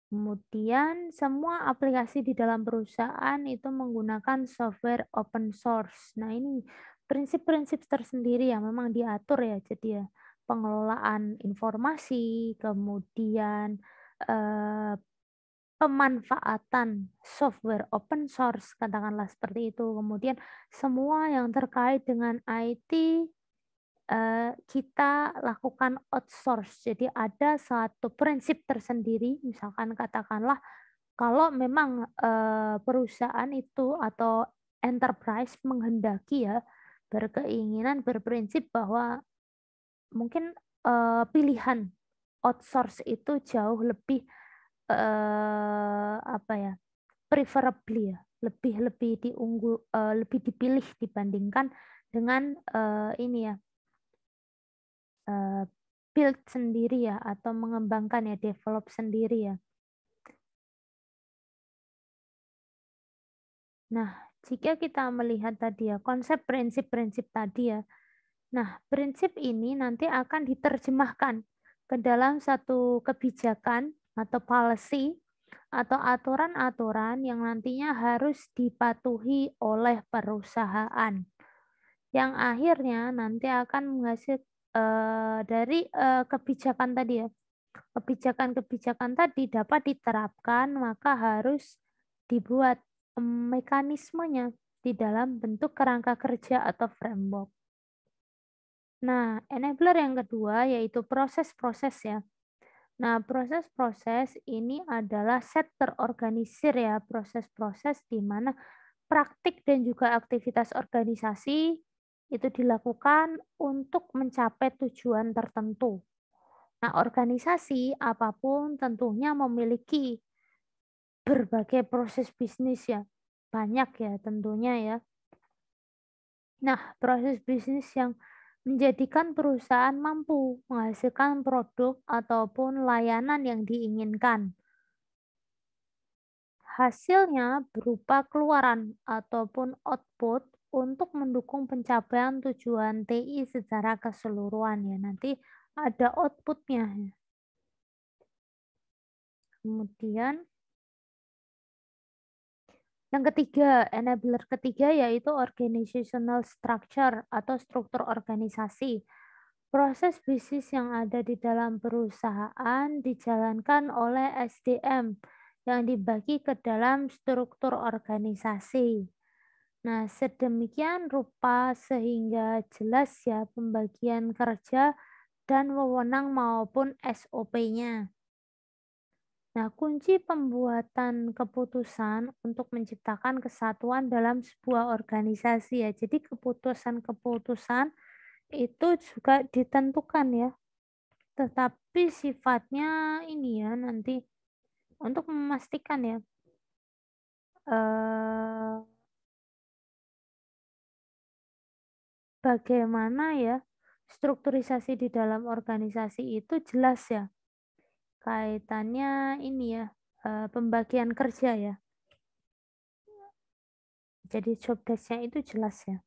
Kemudian, semua aplikasi di dalam perusahaan itu menggunakan software open source. Nah, ini prinsip-prinsip tersendiri yang memang diatur ya. Jadi ya, pengelolaan informasi, kemudian eh, pemanfaatan software open source, katakanlah seperti itu. Kemudian semua yang terkait dengan IT kita lakukan outsource. Jadi ada satu prinsip tersendiri, misalkan katakanlah kalau memang perusahaan itu atau enterprise menghendaki ya berkeinginan berprinsip bahwa mungkin pilihan outsource itu jauh lebih apa ya, preferably ya, lebih dipilih dibandingkan dengan ini ya, build sendiri ya atau mengembangkan ya, develop sendiri ya. Nah, jika kita melihat tadi ya konsep prinsip-prinsip tadi ya. Nah, prinsip ini nanti akan diterjemahkan ke dalam satu kebijakan atau policy atau aturan-aturan yang nantinya harus dipatuhi oleh perusahaan. Yang akhirnya nanti akan menghasil dari kebijakan tadi ya. Kebijakan-kebijakan tadi dapat diterapkan, maka harus dibuat mekanismenya di dalam bentuk kerangka kerja atau framework. Nah, enabler yang kedua yaitu proses-proses ya. Nah, proses-proses ini adalah set terorganisir ya, proses-proses di mana praktik dan juga aktivitas organisasi itu dilakukan untuk mencapai tujuan tertentu. Nah, organisasi apapun tentunya memiliki berbagai proses bisnis ya. Banyak ya tentunya ya. Nah, proses bisnis yang menjadikan perusahaan mampu menghasilkan produk ataupun layanan yang diinginkan. Hasilnya berupa keluaran ataupun output untuk mendukung pencapaian tujuan TI secara keseluruhan ya. Nanti ada outputnya. Kemudian yang ketiga, enabler ketiga yaitu organizational structure atau struktur organisasi. Proses bisnis yang ada di dalam perusahaan dijalankan oleh SDM yang dibagi ke dalam struktur organisasi. Nah, sedemikian rupa sehingga jelas ya pembagian kerja dan wewenang maupun SOP-nya. Nah, kunci pembuatan keputusan untuk menciptakan kesatuan dalam sebuah organisasi ya. Jadi keputusan-keputusan itu juga ditentukan ya. Tetapi sifatnya ini ya nanti untuk memastikan ya bagaimana ya strukturisasi di dalam organisasi itu jelas ya. Kaitannya ini ya pembagian kerja ya. Jadi job desk-nya itu jelas ya.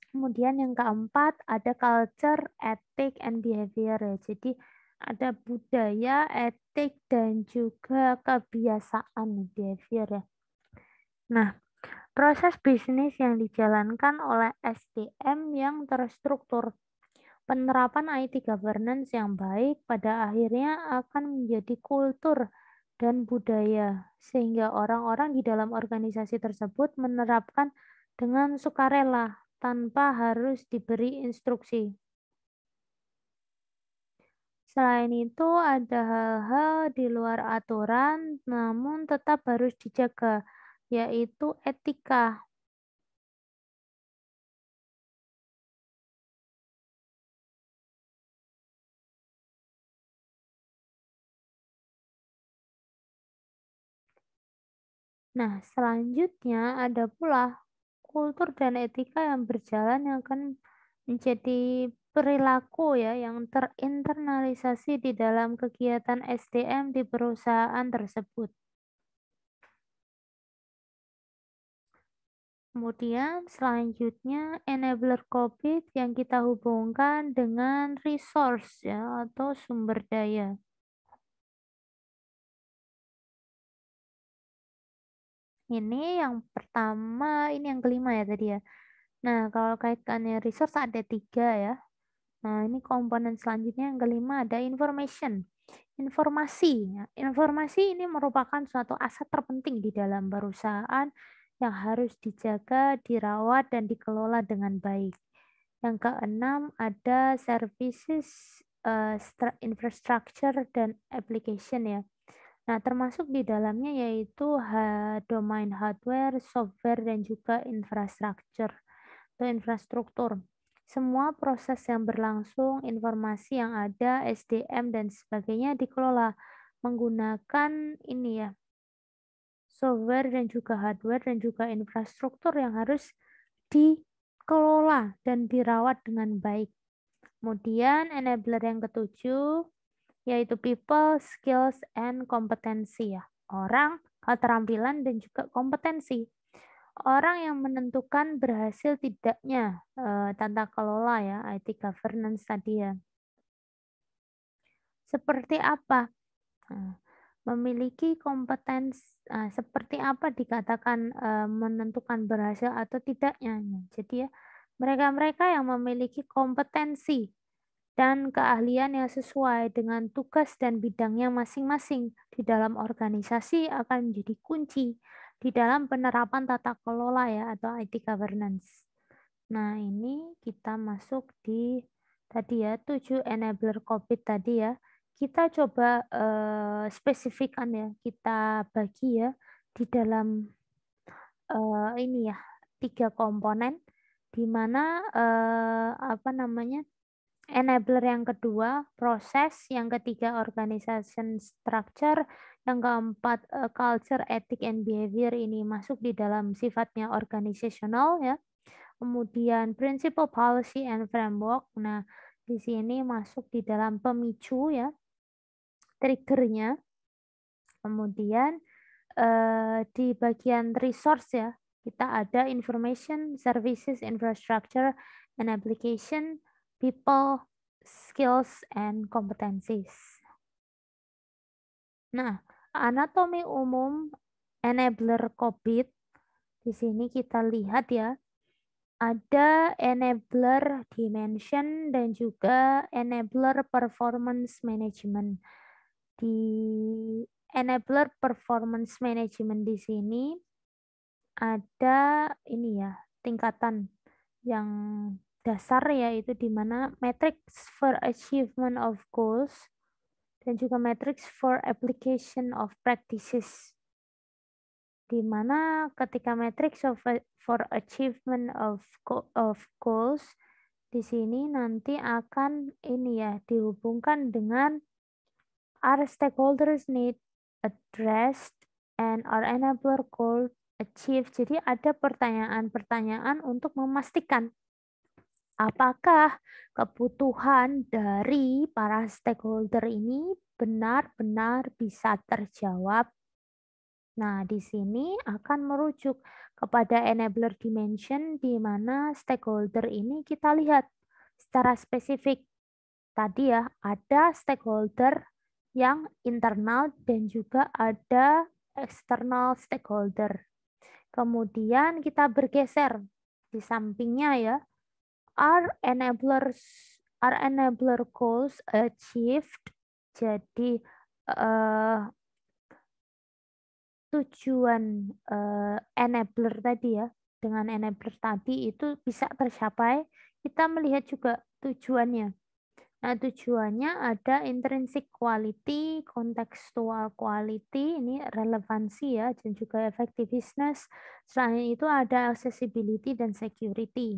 Kemudian yang keempat ada culture, ethic, and behavior ya. Jadi ada budaya, etik, dan juga kebiasaan behavior ya. Nah, proses bisnis yang dijalankan oleh SDM yang terstruktur Penerapan IT governance yang baik pada akhirnya akan menjadi kultur dan budaya, sehingga orang-orang di dalam organisasi tersebut menerapkan dengan sukarela tanpa harus diberi instruksi. Selain itu, ada hal-hal di luar aturan, namun tetap harus dijaga, yaitu etika. Nah, selanjutnya ada pula kultur dan etika yang berjalan yang akan menjadi perilaku ya yang terinternalisasi di dalam kegiatan SDM di perusahaan tersebut. Kemudian selanjutnya enabler COVID yang kita hubungkan dengan resource ya atau sumber daya. Ini yang pertama, ini yang kelima ya tadi ya. Nah, kalau kaitannya resource ada 3 ya. Nah, ini komponen selanjutnya yang kelima ada information. Informasi. Ya. Informasi ini merupakan suatu aset terpenting di dalam perusahaan yang harus dijaga, dirawat, dan dikelola dengan baik. Yang keenam ada services, infrastructure, dan application ya. Nah, termasuk di dalamnya yaitu domain hardware, software, dan juga infrastruktur atau infrastruktur. Semua proses yang berlangsung, informasi yang ada, SDM, dan sebagainya dikelola menggunakan ini ya, software dan juga hardware dan juga infrastruktur yang harus dikelola dan dirawat dengan baik. Kemudian enabler yang ketujuh yaitu people, skills, and kompetensi ya. Orang, keterampilan, dan juga kompetensi. Orang yang menentukan berhasil tidaknya tata kelola ya, IT governance tadi ya. Seperti apa? Nah, memiliki kompetensi, seperti apa dikatakan menentukan berhasil atau tidaknya. Jadi ya, mereka-mereka yang memiliki kompetensi dan keahlian yang sesuai dengan tugas dan bidangnya masing-masing di dalam organisasi akan menjadi kunci di dalam penerapan tata kelola ya atau IT governance. Nah, ini kita masuk di tadi ya 7 enabler COVID tadi ya. Kita coba spesifikkan ya, kita bagi ya di dalam ini ya 3 komponen di mana apa namanya enabler yang kedua, proses. Yang ketiga, organization structure. Yang keempat, culture, ethic, and behavior. Ini masuk di dalam sifatnya organisasional ya. Kemudian principle, policy, and framework. Nah, di sini masuk di dalam pemicu ya, triggernya. Kemudian di bagian resource ya, kita ada information, services, infrastructure, and application, people, skills, and competencies. Nah, anatomi umum enabler COVID, di sini kita lihat ya, ada enabler dimension dan juga enabler performance management. Di enabler performance management di sini ada ini ya, tingkatan yang dasar yaitu di mana metrics for achievement of goals dan juga metrics for application of practices. Di mana ketika metrics for achievement of goals di sini nanti akan ini ya dihubungkan dengan our stakeholders need addressed and our enabler goal achieved. Jadi ada pertanyaan-pertanyaan untuk memastikan apakah kebutuhan dari para stakeholder ini benar-benar bisa terjawab. Nah, di sini akan merujuk kepada enabler dimension di mana stakeholder ini kita lihat secara spesifik. Tadi ya, ada stakeholder yang internal dan juga ada external stakeholder. Kemudian kita bergeser di sampingnya ya, are enablers are enabler goals achieved? Jadi tujuan enabler tadi ya, dengan enabler tadi itu bisa tercapai, kita melihat juga tujuannya. Nah, tujuannya ada intrinsic quality, contextual quality, ini relevansi ya, dan juga effectiveness. Selain itu ada accessibility dan security.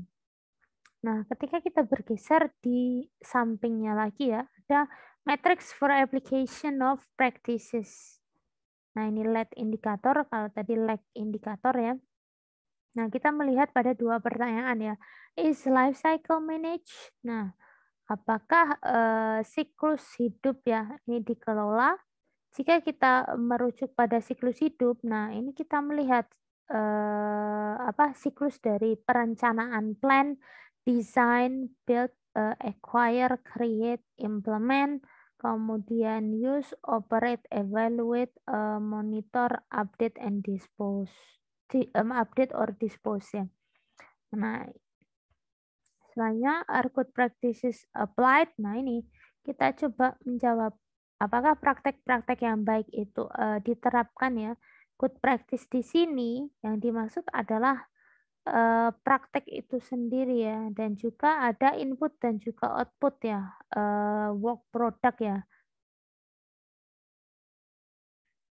Nah, ketika kita bergeser di sampingnya lagi ya, ada metrics for application of practices. Nah, ini lead indikator, kalau tadi lag indikator ya. Nah, kita melihat pada dua pertanyaan ya. Is life cycle managed? Nah, apakah siklus hidup ya ini dikelola? Jika kita merujuk pada siklus hidup, nah ini kita melihat siklus dari perencanaan plan, design, build, acquire, create, implement, kemudian use, operate, evaluate, monitor, update, and dispose. Update or dispose ya. Nah, selanjutnya are good practices applied. Nah, ini kita coba menjawab apakah praktek-praktek yang baik itu diterapkan ya. Good practice di sini yang dimaksud adalah praktek itu sendiri ya, dan juga ada input dan juga output ya, work product ya.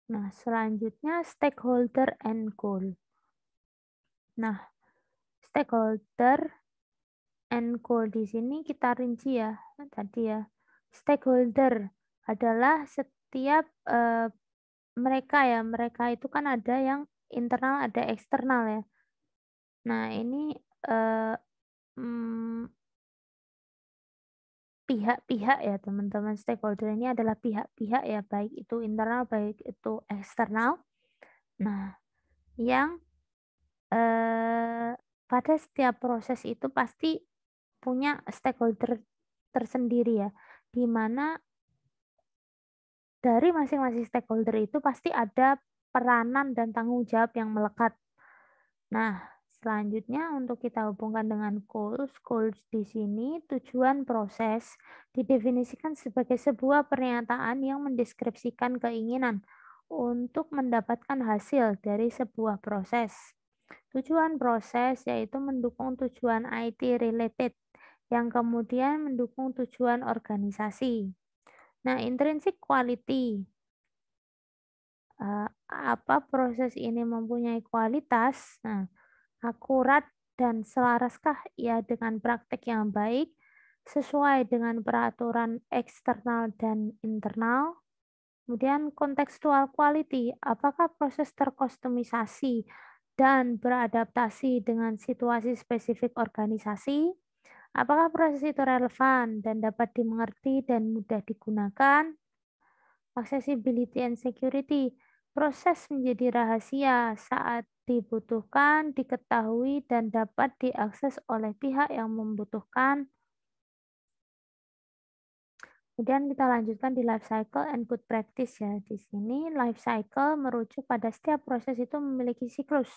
Nah, selanjutnya stakeholder and goal. Nah, stakeholder and goal di sini kita rinci ya, tadi ya. Stakeholder adalah setiap mereka itu kan ada yang internal, ada eksternal ya. Nah, ini pihak-pihak ya teman-teman, stakeholder ini adalah pihak-pihak ya, baik itu internal, baik itu eksternal. Nah, yang pada setiap proses itu pasti punya stakeholder tersendiri ya, di mana dari masing-masing stakeholder itu pasti ada peranan dan tanggung jawab yang melekat. Nah, selanjutnya untuk kita hubungkan dengan goals. Goals di sini tujuan proses didefinisikan sebagai sebuah pernyataan yang mendeskripsikan keinginan untuk mendapatkan hasil dari sebuah proses. Tujuan proses yaitu mendukung tujuan IT related yang kemudian mendukung tujuan organisasi. Nah, intrinsic quality. Apa proses ini mempunyai kualitas? Nah, akurat dan selaraskah ia dengan praktek yang baik, sesuai dengan peraturan eksternal dan internal? Kemudian kontekstual quality, apakah proses terkustomisasi dan beradaptasi dengan situasi spesifik organisasi? Apakah proses itu relevan dan dapat dimengerti dan mudah digunakan? Accessibility and security, proses menjadi rahasia saat dibutuhkan, diketahui, dan dapat diakses oleh pihak yang membutuhkan. Kemudian kita lanjutkan di life cycle and good practice ya. Di sini life cycle merujuk pada setiap proses itu memiliki siklus,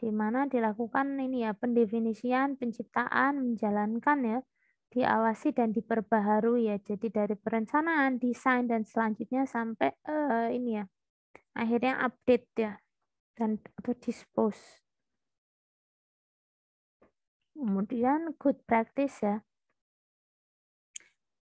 di mana dilakukan ini ya pendefinisian, penciptaan, menjalankan ya, diawasi dan diperbaharui ya. Jadi dari perencanaan, desain dan selanjutnya sampai ini ya, akhirnya update ya dan atau dispose. Kemudian good practice ya.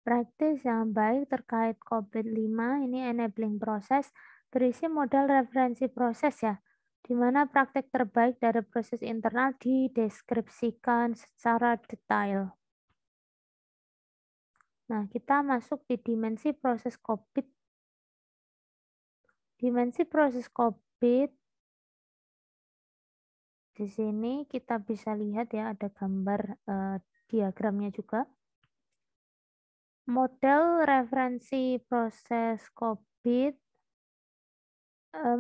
Praktis yang baik terkait COVID-5 ini enabling proses berisi modal referensi proses ya, di mana praktek terbaik dari proses internal dideskripsikan secara detail. Nah, kita masuk di dimensi proses COVID. Dimensi proses COVID, di sini kita bisa lihat ya, ada gambar diagramnya juga. Model referensi proses COVID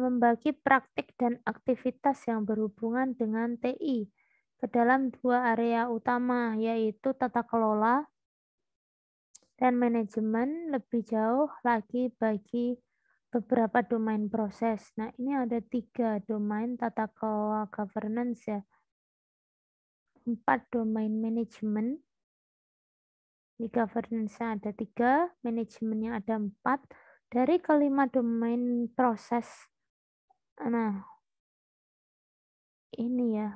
membagi praktik dan aktivitas yang berhubungan dengan TI ke dalam dua area utama, yaitu tata kelola dan manajemen, lebih jauh lagi bagi beberapa domain proses. Nah, ini ada 3 domain tata kelola governance ya. 4 domain manajemen. Di governance ada 3, manajemennya ada 4. Dari kelima domain proses, nah ini ya,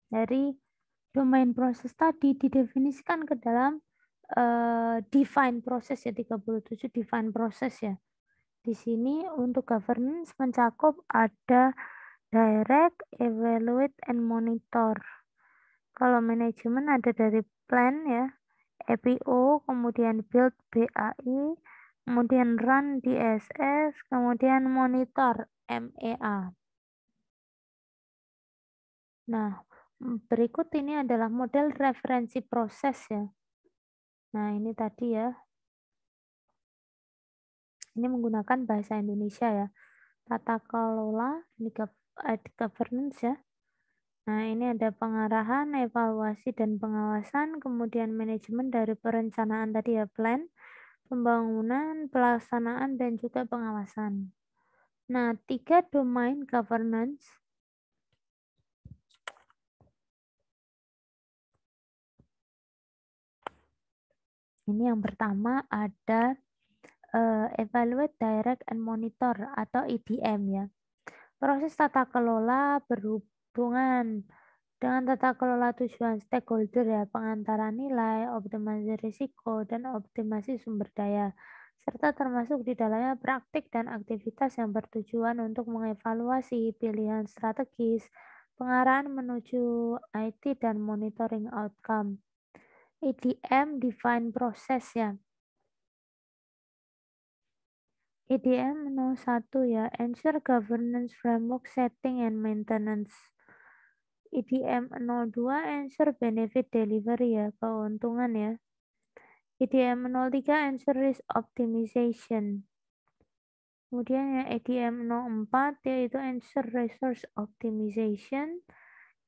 dari domain proses tadi didefinisikan ke dalam define proses ya, 37 define proses ya. Di sini untuk governance mencakup ada direct, evaluate, and monitor. Kalau manajemen ada dari plan ya, APO, kemudian build BAI, kemudian run DSS, kemudian monitor MEA. Nah, berikut ini adalah model referensi proses ya. Nah, ini tadi ya. Ini menggunakan bahasa Indonesia ya. Tata kelola, ini governance ya. Nah, ini ada pengarahan, evaluasi, dan pengawasan, kemudian manajemen dari perencanaan tadi ya, plan, pembangunan, pelaksanaan, dan juga pengawasan. Nah, 3 domain governance. Ini yang pertama ada evaluate, direct, and monitor atau EDM ya. Proses tata kelola berhubungan dengan tata kelola tujuan stakeholder ya, pengantaran nilai, optimasi risiko, dan optimasi sumber daya, serta termasuk di dalamnya praktik dan aktivitas yang bertujuan untuk mengevaluasi pilihan strategis, pengarahan menuju IT, dan monitoring outcome. EDM define proses ya. EDM 01 ya, ensure governance framework setting and maintenance. EDM 02 ensure benefit delivery ya, keuntungan ya. EDM 03 ensure risk optimization. Kemudian ya EDM 04 yaitu ensure resource optimization.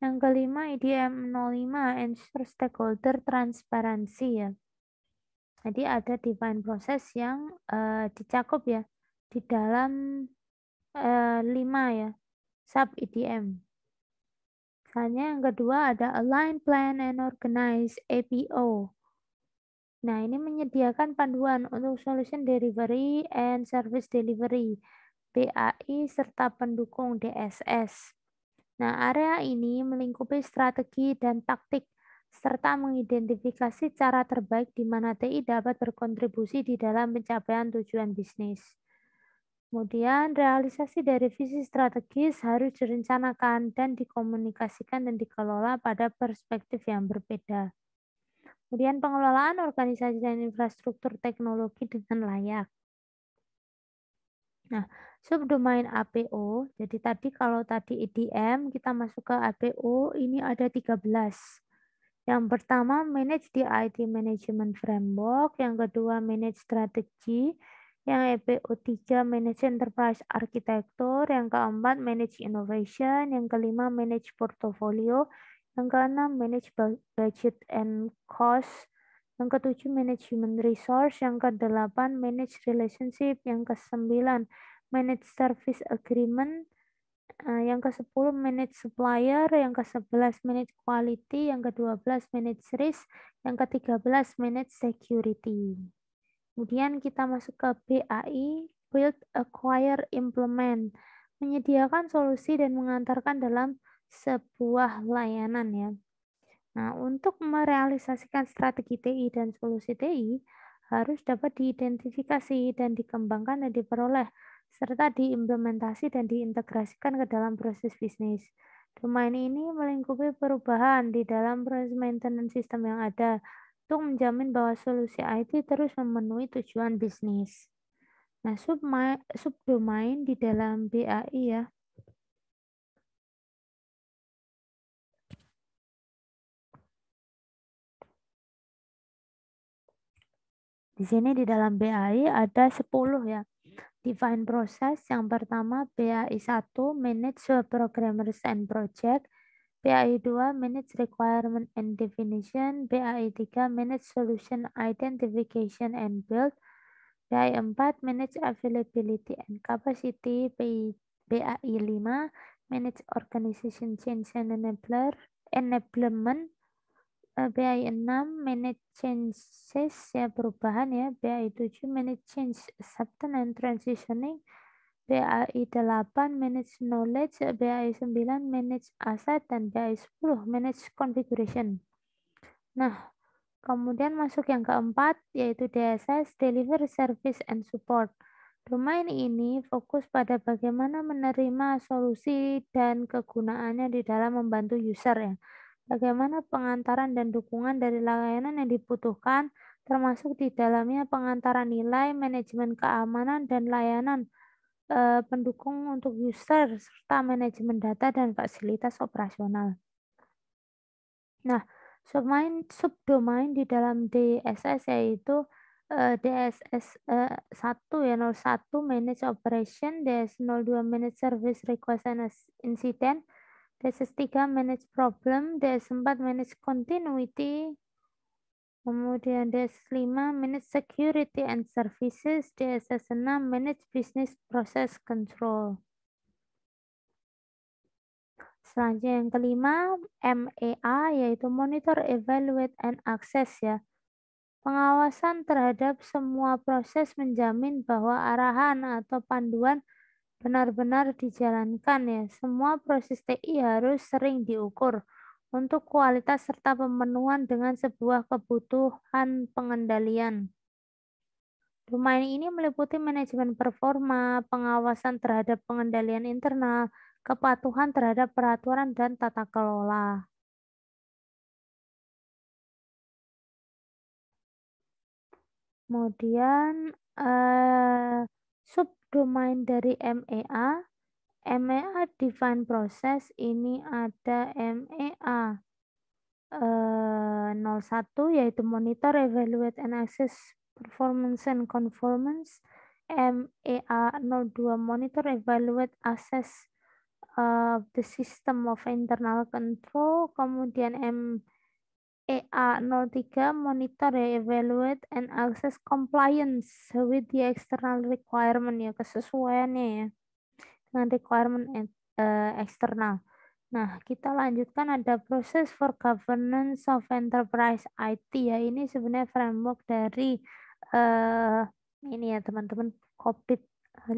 Yang kelima EDM 05 ensure stakeholder transparansi ya. Jadi ada define proses yang dicakup ya di dalam 5 ya sub EDM. Misalnya yang kedua ada align, plan, and organize APO. Nah, ini menyediakan panduan untuk solution delivery and service delivery, BAI, serta pendukung DSS. Nah, area ini melingkupi strategi dan taktik, serta mengidentifikasi cara terbaik di mana TI dapat berkontribusi di dalam pencapaian tujuan bisnis. Kemudian, realisasi dari visi strategis harus direncanakan dan dikomunikasikan dan dikelola pada perspektif yang berbeda. Kemudian pengelolaan organisasi dan infrastruktur teknologi dengan layak. Nah, subdomain APO, jadi tadi kalau tadi EDM, kita masuk ke APO, ini ada 13. Yang pertama, manage the IT management framework. Yang kedua, manage strategi. Yang EPO 3, manage enterprise architecture. Yang keempat, manage innovation. Yang kelima, manage portfolio. Yang keenam, manage budget and cost. Yang ketujuh, manage human resource. Yang kedelapan, manage relationship. Yang kesembilan, manage service agreement. Yang ke-10, manage supplier. Yang ke-11, manage quality. Yang ke-12, manage risk. Yang ke-13, manage security. Kemudian kita masuk ke BAI, build, acquire, implement. Menyediakan solusi dan mengantarkan dalam sebuah layanan ya. Nah, untuk merealisasikan strategi TI dan solusi TI harus dapat diidentifikasi dan dikembangkan dan diperoleh, serta diimplementasi dan diintegrasikan ke dalam proses bisnis. Domain ini melingkupi perubahan di dalam proses maintenance sistem yang ada untuk menjamin bahwa solusi IT terus memenuhi tujuan bisnis. Nah, subdomain di dalam BAI ya. Di sini di dalam BAI ada 10 ya. Define proses yang pertama BAI 1 manage programmers and project, BAI 2 manage requirement and definition, BAI 3 manage solution identification and build, BAI 4 manage availability and capacity, BAI 5 manage organization change and enablement. BI 6 manage changes ya, perubahan ya. BI 7 manage change acceptance and transitioning. BI 8 manage knowledge, BI 9 manage asset, dan BI 10 manage configuration. Nah, kemudian masuk yang keempat, yaitu DSS, Deliver Service and Support. Domain ini fokus pada bagaimana menerima solusi dan kegunaannya di dalam membantu user ya. Bagaimana pengantaran dan dukungan dari layanan yang dibutuhkan, termasuk di dalamnya pengantaran nilai, manajemen keamanan, dan layanan pendukung untuk user, serta manajemen data dan fasilitas operasional. Nah, subdomain di dalam DSS yaitu DSS 1 ya, 01 manage operation, DS 02 manage service request and incident, DSS 3 manage problem, DS 4 manage continuity, kemudian DSS 5 manage security and services, DSS 6 manage business process control. Selanjutnya yang kelima, MEA, yaitu Monitor, Evaluate, and Access ya. Pengawasan terhadap semua proses menjamin bahwa arahan atau panduan benar-benar dijalankan ya. Semua proses TI harus sering diukur untuk kualitas serta pemenuhan dengan sebuah kebutuhan pengendalian. Domain ini meliputi manajemen performa, pengawasan terhadap pengendalian internal, kepatuhan terhadap peraturan, dan tata kelola. Kemudian subdomain dari MEA, MEA define process, ini ada MEA 01 yaitu monitor, evaluate, and access performance and conformance. MEA 02 monitor, evaluate, assess the system of internal control. Kemudian MEA 03 monitor, evaluate, and access compliance with the external requirement ya, kesesuaiannya ya dengan requirement eksternal. Nah, kita lanjutkan ada proses for governance of enterprise IT ya. Ini sebenarnya framework dari ini ya teman-teman, COVID 5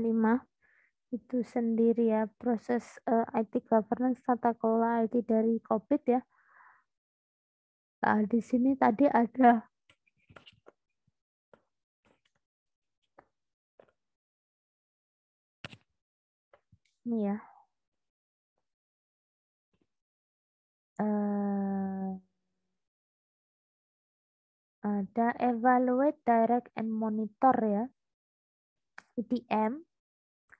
itu sendiri ya, proses IT governance, tata kelola IT dari COVID ya. Nah, di sini tadi ada ini ya. Ada evaluate, direct, and monitor ya. EDM.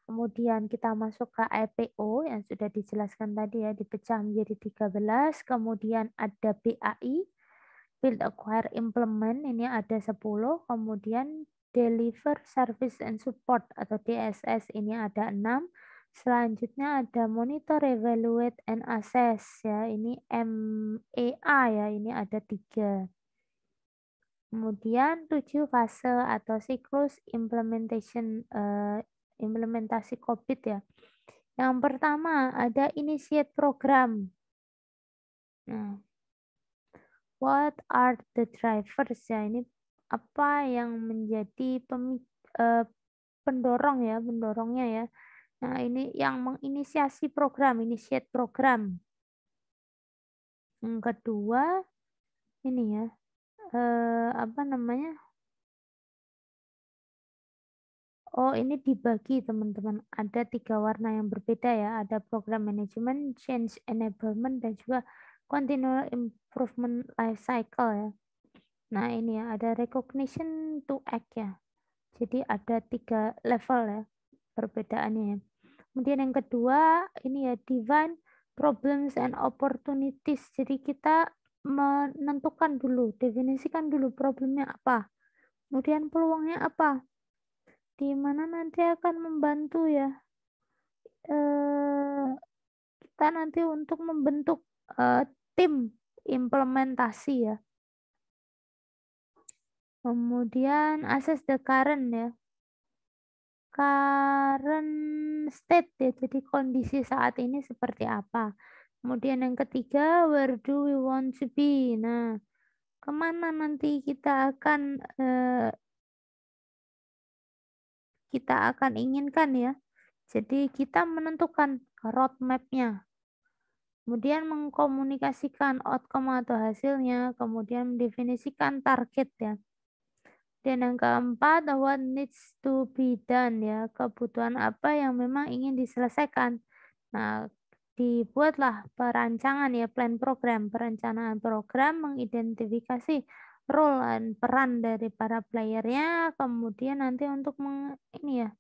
Kemudian kita masuk ke IPO yang sudah dijelaskan tadi ya, dipecah menjadi 13. Kemudian ada BAI, Build, Acquire, Implement, ini ada 10. Kemudian Deliver, Service, and Support atau DSS, ini ada 6. Selanjutnya ada Monitor, Evaluate, and Assess ya, ini MEA ya, ini ada 3. Kemudian 7 fase atau siklus implementasi COVID ya. Yang pertama ada initiate program. Nah, what are the drivers ya? Ini apa yang menjadi pendorong ya, pendorongnya ya. Nah, ini yang menginisiasi program, initiate program. Yang kedua ini ya, apa namanya? Oh, ini dibagi teman-teman. Ada 3 warna yang berbeda ya. Ada program management, change enablement, dan juga continual improvement life cycle ya. Nah, ini ya, ada recognition to act ya. Jadi ada 3 level ya perbedaannya ya. Kemudian yang kedua, ini ya, define problems and opportunities. Jadi kita menentukan dulu, definisikan dulu problemnya apa. Kemudian peluangnya apa. Di mana nanti akan membantu ya kita nanti untuk membentuk tim implementasi ya. Kemudian assess the current ya. current state ya, jadi kondisi saat ini seperti apa. Kemudian yang ketiga, where do we want to be? Nah, kemana nanti kita akan inginkan ya. Jadi kita menentukan roadmap-nya. Kemudian mengkomunikasikan outcome atau hasilnya, kemudian mendefinisikan target ya. Dan yang keempat, what needs to be done ya, kebutuhan apa yang memang ingin diselesaikan. Nah, dibuatlah perancangan ya, plan program, perencanaan program, mengidentifikasi role dan peran dari para playernya, kemudian nanti untuk ini ya,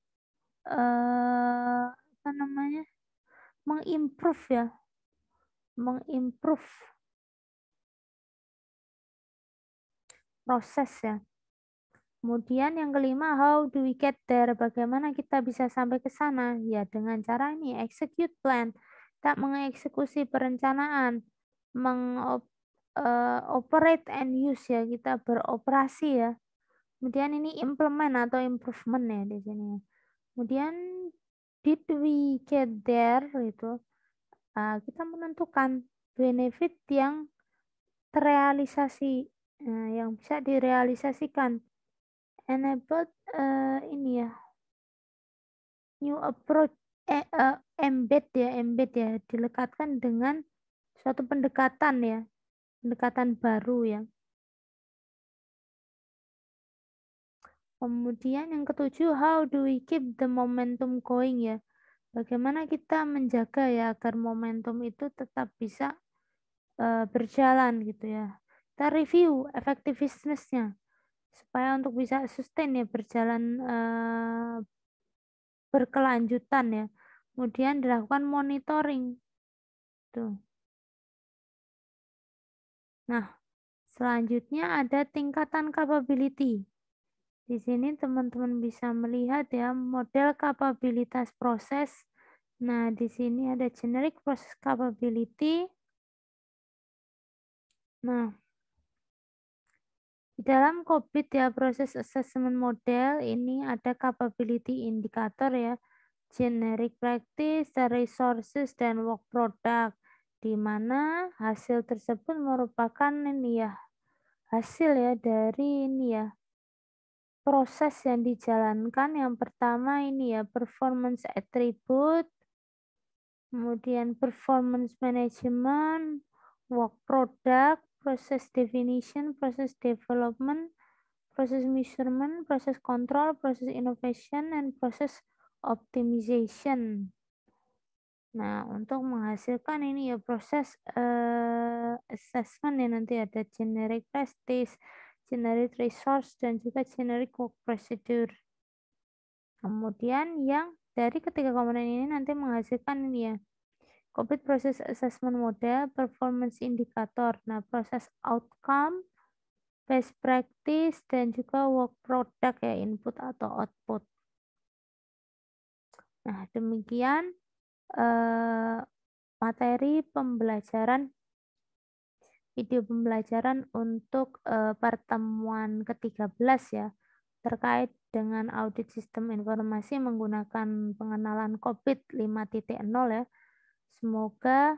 apa namanya, mengimprove ya, mengimprove proses ya. Kemudian yang kelima, how do we get there? Bagaimana kita bisa sampai ke sana? Ya dengan cara ini, execute plan. Kita mengeksekusi perencanaan, operate and use ya, kita beroperasi ya. Kemudian ini implement atau improvement ya di sini. Kemudian did we get there itu, kita menentukan benefit yang terrealisasi, yang bisa direalisasikan. Enabled ini ya, new approach, embed ya, dilekatkan dengan suatu pendekatan ya, pendekatan baru ya. Kemudian yang ketujuh, how do we keep the momentum going ya, bagaimana kita menjaga ya agar momentum itu tetap bisa berjalan gitu ya. Kita review effectiveness-nya supaya untuk bisa sustain ya, berjalan berkelanjutan ya. Kemudian dilakukan monitoring. Tuh. Nah, selanjutnya ada tingkatan capability. Di sini teman-teman bisa melihat ya model kapabilitas proses. Nah, di sini ada generic process capability. Nah, di dalam COVID ya, proses assessment model ini ada capability indicator ya, generic practice, resources, dan work product, di mana hasil tersebut merupakan ini ya, hasil ya dari ini ya, proses yang dijalankan. Yang pertama ini ya, performance attribute, kemudian performance management, work product, process definition, process development, proses measurement, proses control, proses innovation, and proses optimization. Nah, untuk menghasilkan ini ya proses assessment ya, nanti ada generic practice, generic resource, dan juga generic work procedure. Kemudian yang dari ketiga komponen ini nanti menghasilkan ini ya, COVID Process Assessment Model, Performance Indicator, nah proses outcome, best practice, dan juga work product ya, input atau output. Nah, demikian materi pembelajaran, video pembelajaran untuk pertemuan ke-13 ya, terkait dengan audit sistem informasi menggunakan pengenalan COVID 5.0 ya. Semoga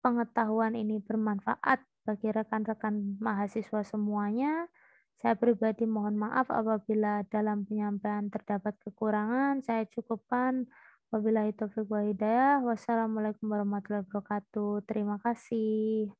pengetahuan ini bermanfaat bagi rekan-rekan mahasiswa semuanya. Saya pribadi mohon maaf apabila dalam penyampaian terdapat kekurangan. Saya cukupkan. Wabillahi taufiq wa hidayah. Wassalamualaikum warahmatullahi wabarakatuh. Terima kasih.